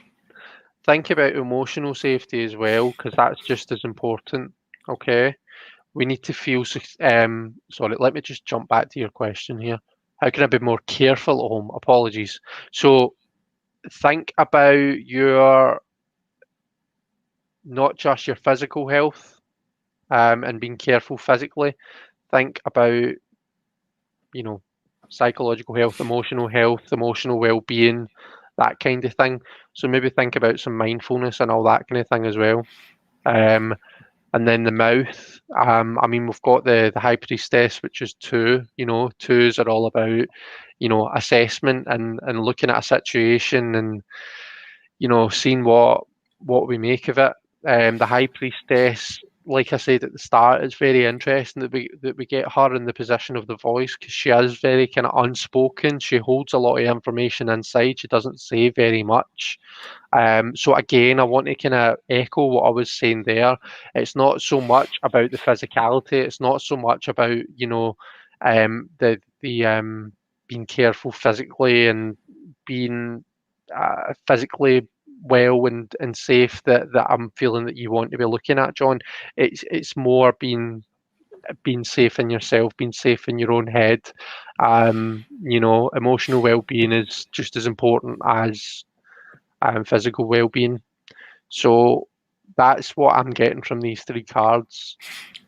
Think about emotional safety as well, because that's just as important. Okay, we need to feel. Sorry, let me just jump back to your question here. How can I be more careful at home? Apologies. So think about your, not just your physical health, and being careful physically. Think about, psychological health, emotional well-being, that kind of thing. So maybe think about some mindfulness and all that kind of thing as well. And then the mouth. We've got the High Priestess, which is 2. Twos are all about, assessment and looking at a situation and, seeing what we make of it. The High Priestess like I said at the start, it's very interesting that we get her in the position of the voice, because she is very kind of unspoken. She holds a lot of information inside. She doesn't say very much. So again, I want to kind of echo what I was saying there. It's not so much about the physicality. It's not so much about, you know, the being careful physically and being physically well and safe that I'm feeling that you want to be looking at, John. It's more being safe in yourself, being safe in your own head. You know, emotional well-being is just as important as physical well-being. So that's what I'm getting from these three cards.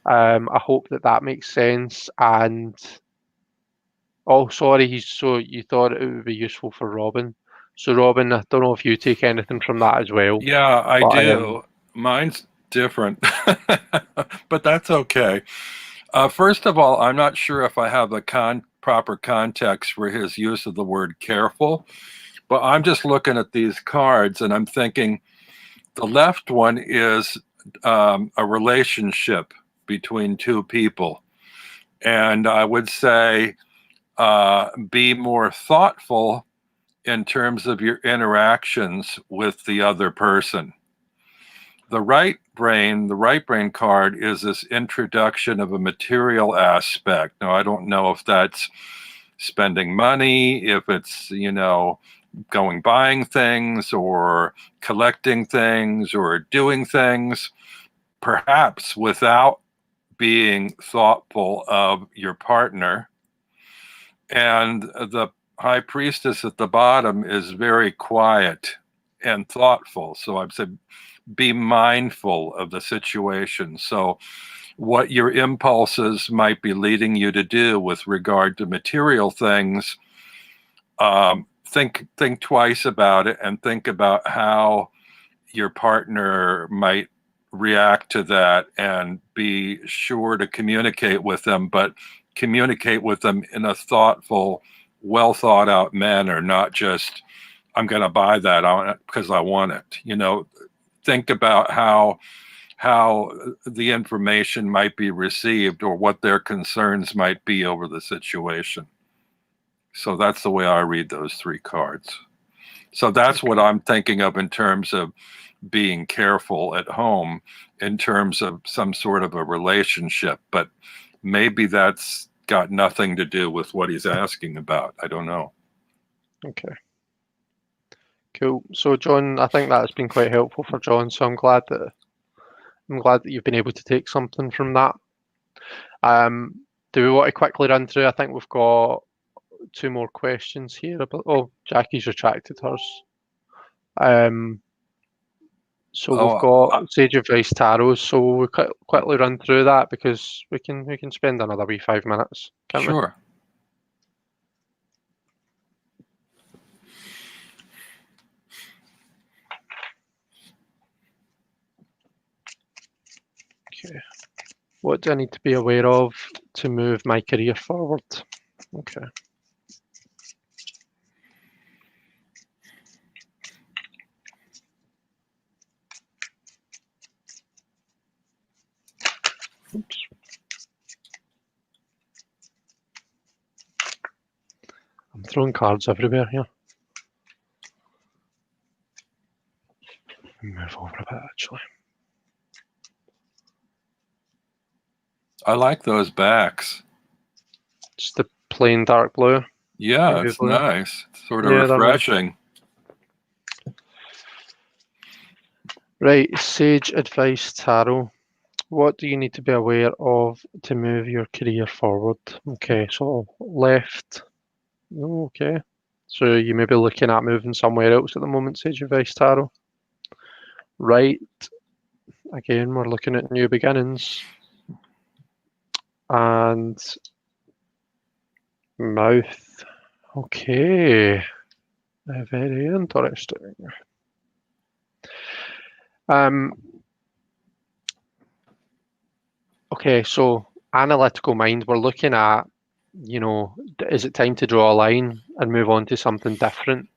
I hope that makes sense. And oh, sorry, so you thought it would be useful for Robin. So Robin, I don't know if you take anything from that as well. Yeah, I But do. Mine's different, but that's okay. First of all, I'm not sure if I have the proper context for his use of the word careful, but I'm just looking at these cards and I'm thinking the left one is a relationship between two people. And I would say be more thoughtful in terms of your interactions with the other person. The right brain card is this introduction of a material aspect. Now, I don't know if that's spending money, if it's, you know, buying things or collecting things or doing things, perhaps without being thoughtful of your partner. And the high priestess at the bottom is very quiet and thoughtful. So I've said, be mindful of the situation. So what your impulses might be leading you to do with regard to material things, think twice about it and think about how your partner might react to that, and be sure to communicate with them, but communicate with them in a thoughtful, well thought out manner, not just, I'm going to buy that because I want it. You know, think about how the information might be received or what their concerns might be over the situation. So that's the way I read those three cards. So that's what I'm thinking of in terms of being careful at home, in terms of some sort of a relationship. But maybe that's got nothing to do with what he's asking about. I don't know. Okay. Cool. So John, I think that's been quite helpful for John. So I'm glad that you've been able to take something from that. Do we want to quickly run through? I think we've got two more questions here. Oh, Jackie's retracted hers. So we've got Sage Advice Tarot. So we'll quickly run through that because we can spend another wee 5 minutes. Can't we? Sure. Okay. What do I need to be aware of to move my career forward? Okay. Oops. I'm throwing cards everywhere here. Move over a bit, actually. I like those backs. Just the plain dark blue. Yeah, it's blue. nice. It's sort of refreshing. Right, Sage Advice Tarot. What do you need to be aware of to move your career forward? Okay, so left. Okay. So you may be looking at moving somewhere else at the moment, Sage Advice Tarot. Right. Again, we're looking at new beginnings. And mouth. Okay. Very interesting. Okay, so analytical mind, we're looking at, you know, is it time to draw a line and move on to something different?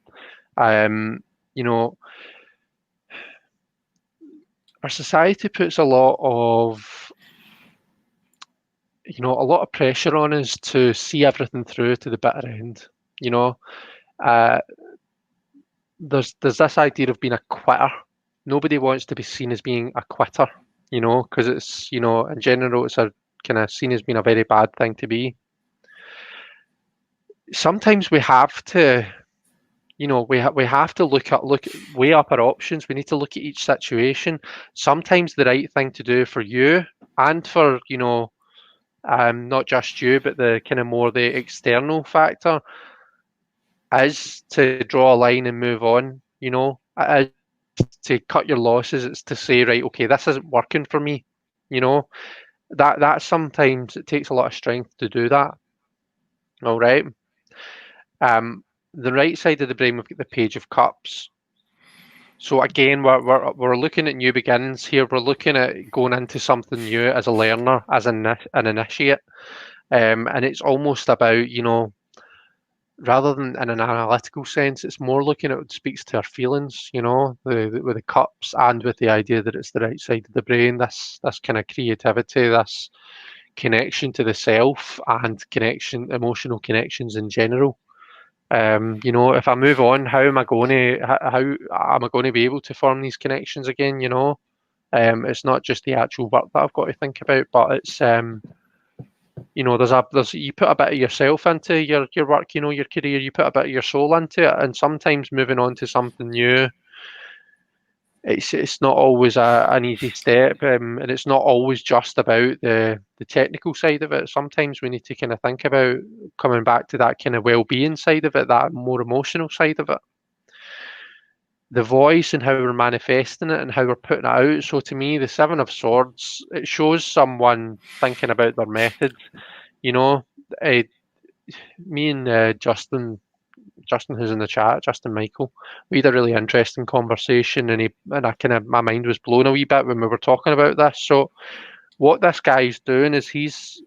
You know, our society puts a lot of, a lot of pressure on us to see everything through to the bitter end. You know, uh, there's this idea of being a quitter. Nobody wants to be seen as being a quitter, because it's, in general, it's a kind of seen as being a very bad thing to be. Sometimes we have to, we have to weigh up our options. We need to look at each situation. Sometimes the right thing to do for you and for, not just you, but the kind of more the external factor is to draw a line and move on. It is to cut your losses. It's to say, right, okay, this isn't working for me. That sometimes it takes a lot of strength to do that. All right. The right side of the brain, we've got the Page of Cups. So again, we're looking at new beginnings here. We're looking at going into something new as a learner, as an initiate, and it's almost about, rather than in an analytical sense, it's more looking at what speaks to our feelings, with the cups and with the idea that it's the right side of the brain. This kind of creativity, this connection to the self and emotional connections in general. If I move on, how am I going to be able to form these connections again? It's not just the actual work that I've got to think about, but it's there's you put a bit of yourself into your work, your career. You put a bit of your soul into it, and sometimes moving on to something new, it's not always an easy step, and it's not always just about the technical side of it. Sometimes we need to kind of think about coming back to that kind of well-being side of it, that more emotional side of it. The voice and how we're manifesting it and how we're putting it out. So to me, the Seven of Swords, it shows someone thinking about their methods. Me and Justin, who's in the chat, Justin Michael, we had a really interesting conversation, and my mind was blown a wee bit when we were talking about this. So what this guy's doing is if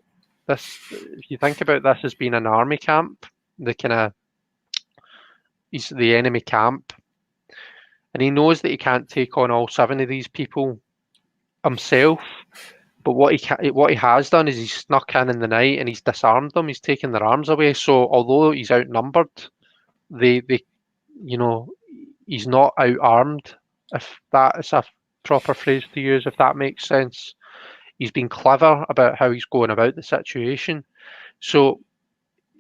you think about this as being an army camp, he's the enemy camp, and he knows that he can't take on all 7 of these people himself. But what he has done is he's snuck in the night and he's disarmed them. He's taken their arms away. So although he's outnumbered, he's not out-armed, if that is a proper phrase to use, if that makes sense. He's been clever about how he's going about the situation. So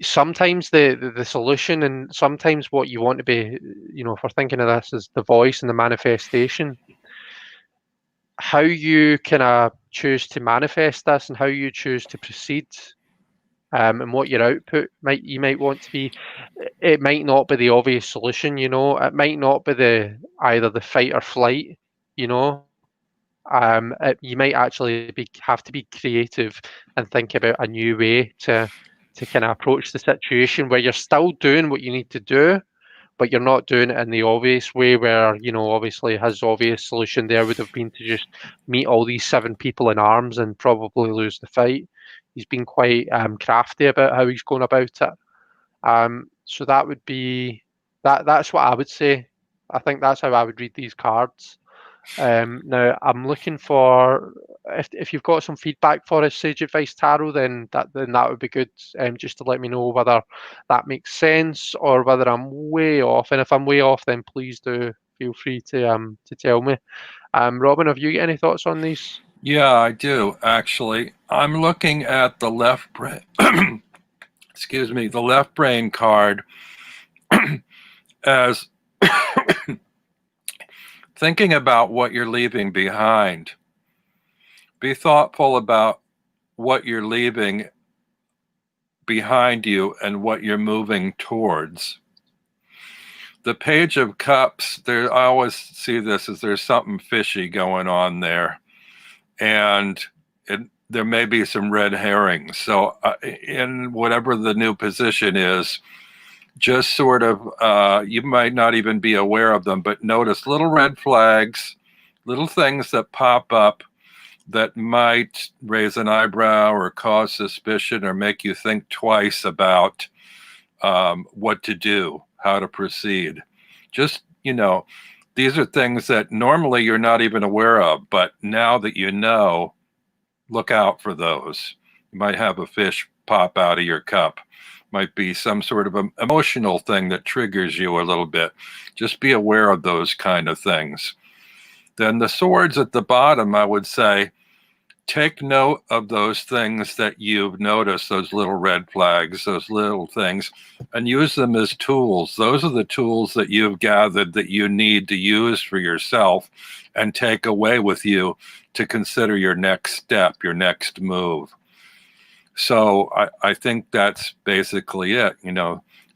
sometimes the solution, and sometimes what you want to be, if we're thinking of this as the voice and the manifestation, how you kind of choose to manifest this and how you choose to proceed, and what your output you might want to be. It might not be the obvious solution, it might not be either the fight or flight, you might actually have to be creative and think about a new way to kind of approach the situation where you're still doing what you need to do, but you're not doing it in the obvious way where, obviously his obvious solution there would have been to just meet all these 7 people in arms and probably lose the fight. He's been quite crafty about how he's going about it. So that would be, that's what I would say. I think that's how I would read these cards. Now I'm looking for, if you've got some feedback for us, Sage Advice Tarot, then that would be good. Just to let me know whether that makes sense or whether I'm way off. And if I'm way off, then please do feel free to tell me. Robin, have you got any thoughts on these? Yeah, I do actually. I'm looking at the left brain. Excuse me, the left brain card as thinking about what you're leaving behind. Be thoughtful about what you're leaving behind you and what you're moving towards. The Page of Cups, I always see this as there's something fishy going on there. And there may be some red herrings. So in whatever the new position is, just sort of, you might not even be aware of them, but notice little red flags, little things that pop up that might raise an eyebrow or cause suspicion or make you think twice about what to do, how to proceed. Just, these are things that normally you're not even aware of, but now that you know, look out for those. You might have a fish pop out of your cup. Might be some sort of emotional thing that triggers you a little bit. Just be aware of those kind of things. Then the swords at the bottom, I would say, take note of those things that you've noticed, those little red flags, those little things, and use them as tools. Those are the tools that you've gathered that you need to use for yourself and take away with you to consider your next step, your next move. So I think that's basically it.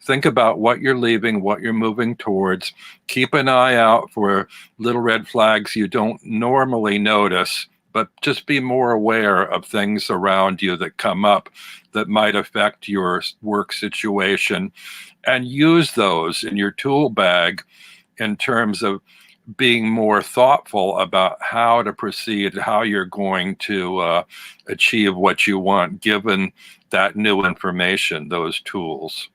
Think about what you're leaving, what you're moving towards. Keep an eye out for little red flags you don't normally notice, but just be more aware of things around you that come up that might affect your work situation, and use those in your tool bag in terms of being more thoughtful about how to proceed, how you're going to achieve what you want, given that new information, those tools.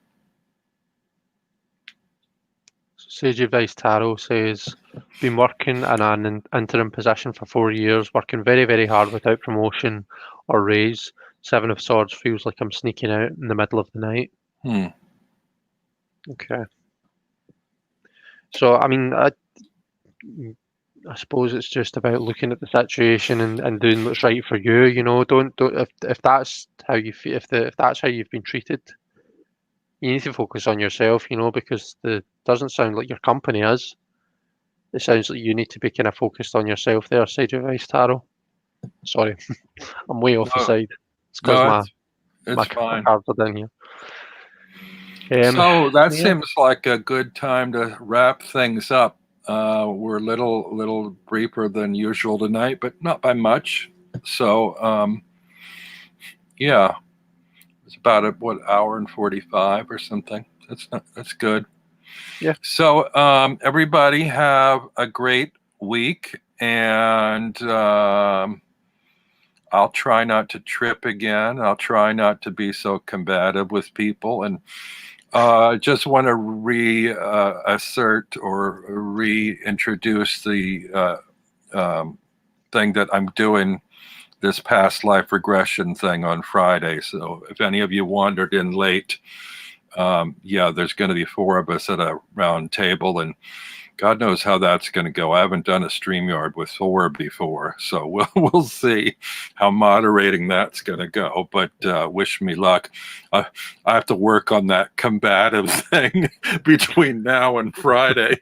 Sage Advice Tarot says, been working in an interim position for 4 years, working very, very hard without promotion or raise. Seven of Swords feels like I'm sneaking out in the middle of the night. Okay. So, I mean, I suppose it's just about looking at the situation and doing what's right for you. Don't if that's how you feel, if that's how you've been treated, you need to focus on yourself. Because it doesn't sound like your company is. It sounds like you need to be kind of focused on yourself there, Sage Advice Tarot. Sorry, I'm way off the side. It's because my cards are down here. So that seems like a good time to wrap things up. We're a little briefer than usual tonight, but not by much. So yeah, it's about hour and 45 or something. That's good. Yeah. So everybody have a great week, and I'll try not to trip again. I'll try not to be so combative with people, and just want to reassert or reintroduce the thing that I'm doing, this past life regression thing on Friday. So if any of you wandered in late, there's going to be 4 of us at a round table, and God knows how that's going to go. I haven't done a StreamYard with 4 before, so we'll see how moderating that's going to go. But wish me luck. I have to work on that combative thing between now and Friday.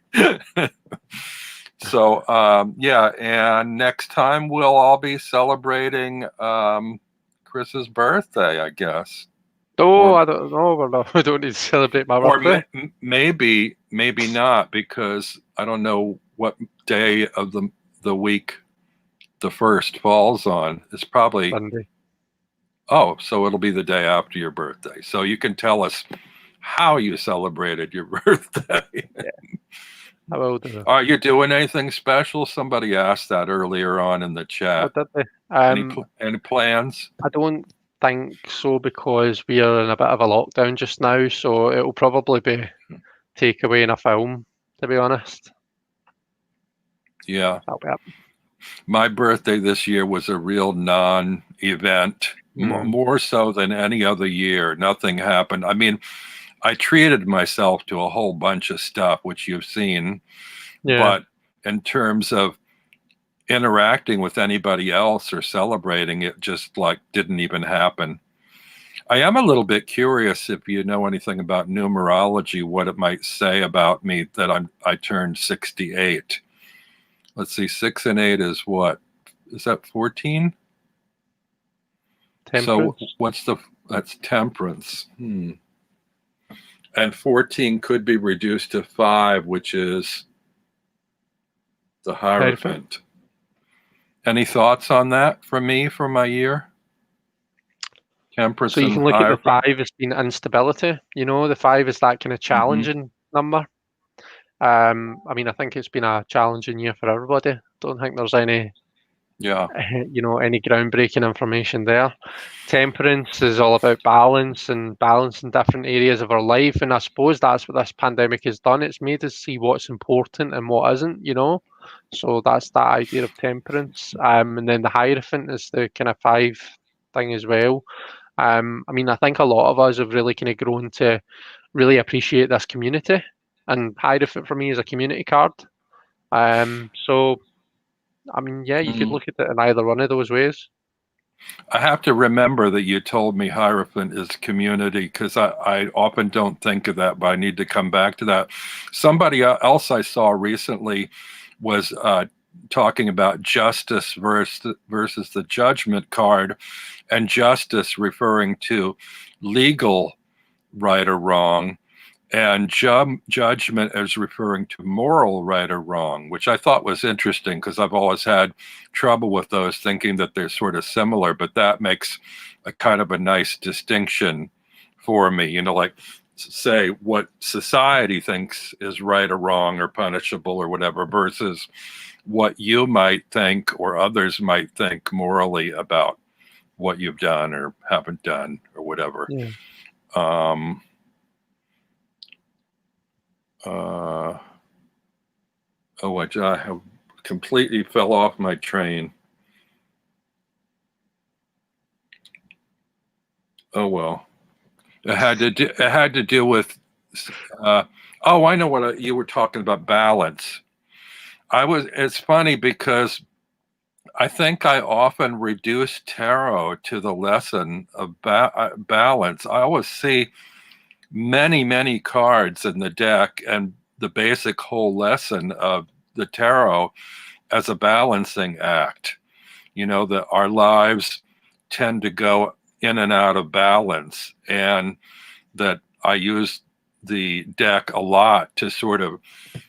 So and next time we'll all be celebrating Chris's birthday, I guess. Oh, I don't know. We don't need to celebrate my birthday. Or maybe not, because I don't know what day of the week the first falls on. It's probably Sunday. Oh, so it'll be the day after your birthday. So you can tell us how you celebrated your birthday. Yeah. I will do. Are you doing anything special? Somebody asked that earlier on in the chat. Oh, did they? Any plans? I don't think so, because we are in a bit of a lockdown just now, so it'll probably be takeaway in a film, to be honest. Yeah. That'll be it. My birthday this year was a real non-event, more so than any other year. Nothing happened. I mean, I treated myself to a whole bunch of stuff, which you've seen, but in terms of interacting with anybody else or celebrating, it just didn't even happen. I am a little bit curious, if you know anything about numerology, what it might say about me that I turned 68. Let's see, 6 and 8 is what? Is that 14? Temperance. So that's temperance. And 14 could be reduced to 5, which is the Hierophant. Any thoughts on that from me for my year? Temperance. So you can look at the 5 as being instability. The 5 is that kind of challenging number. I mean, I think it's been a challenging year for everybody. Don't think there's any Yeah. you know, any groundbreaking information there. Temperance is all about balance and balancing different areas of our life, and I suppose that's what this pandemic has done. It's made us see what's important and what isn't, you know. So that's that idea of temperance. And then the Hierophant is the kind of 5 thing as well. I mean, I think a lot of us have really kind of grown to really appreciate this community, and Hierophant for me is a community card. So I mean, yeah, you could look at it in either one of those ways. I have to remember that you told me Hierophant is community, because I often don't think of that, but I need to come back to that. Somebody else I saw recently was talking about justice versus the judgment card, and justice referring to legal right or wrong, and judgment as referring to moral right or wrong, which I thought was interesting, because I've always had trouble with those, thinking that they're sort of similar, but that makes a kind of a nice distinction for me, you know, like say what society thinks is right or wrong or punishable or whatever, versus what you might think or others might think morally about what you've done or haven't done or whatever. Yeah. Oh, I have completely fell off my train. Oh well, it had to do with. Oh, I know what you were talking about. Balance. It's funny because I think I often reduce tarot to the lesson of balance. I always see many cards in the deck, and the basic whole lesson of the tarot as a balancing act. You know, that our lives tend to go in and out of balance, and that I use the deck a lot to sort of,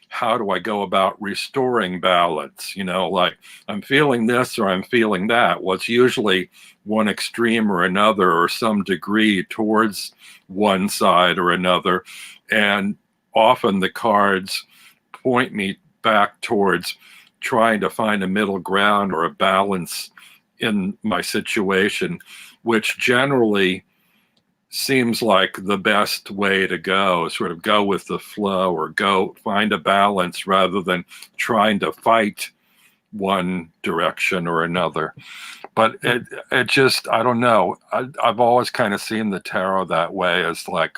how do I go about restoring balance? You know, like I'm feeling this or I'm feeling that. Well, it's usually one extreme or another, or some degree towards one side or another. And often the cards point me back towards trying to find a middle ground or a balance in my situation, which generally seems like the best way to go, sort of go with the flow, or go find a balance rather than trying to fight one direction or another. But it just, I don't know. I've always kind of seen the tarot that way, as like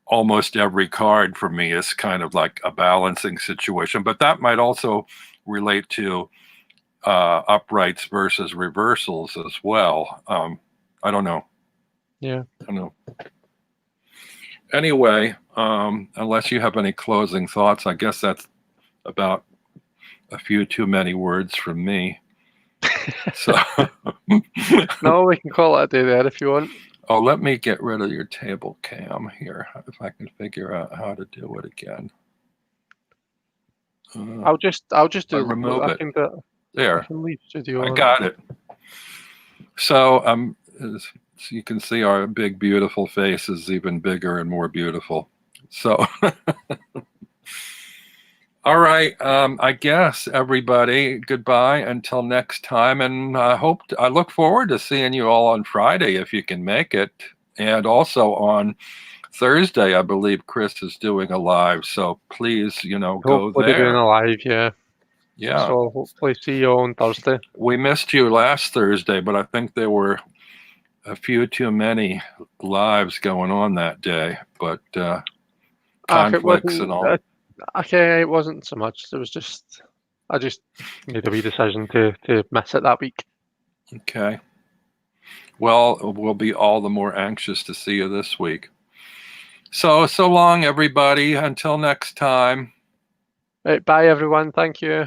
almost every card for me is kind of like a balancing situation. But that might also relate to uprights versus reversals as well. I don't know. Yeah. I don't know. Anyway, unless you have any closing thoughts, I guess that's about a few too many words from me. So No, we can call it a day there if you want. Oh, let me get rid of your table cam here, if I can figure out how to do it again. I'll just do remove it. There. I can leave studio. I got it. So as you can see, our big beautiful face is even bigger and more beautiful. So all right, I guess everybody, goodbye until next time, and I look forward to seeing you all on Friday if you can make it, and also on Thursday, I believe Chris is doing a live, so please, go hopefully there. Doing a live, yeah. Yeah. So hopefully see you on Thursday. We missed you last Thursday, but I think there were a few too many lives going on that day, but conflicts and all. Okay, it wasn't so much. It was just, I just made a wee decision to miss it that week. Okay. Well, we'll be all the more anxious to see you this week. So long, everybody. Until next time. Right, bye, everyone. Thank you.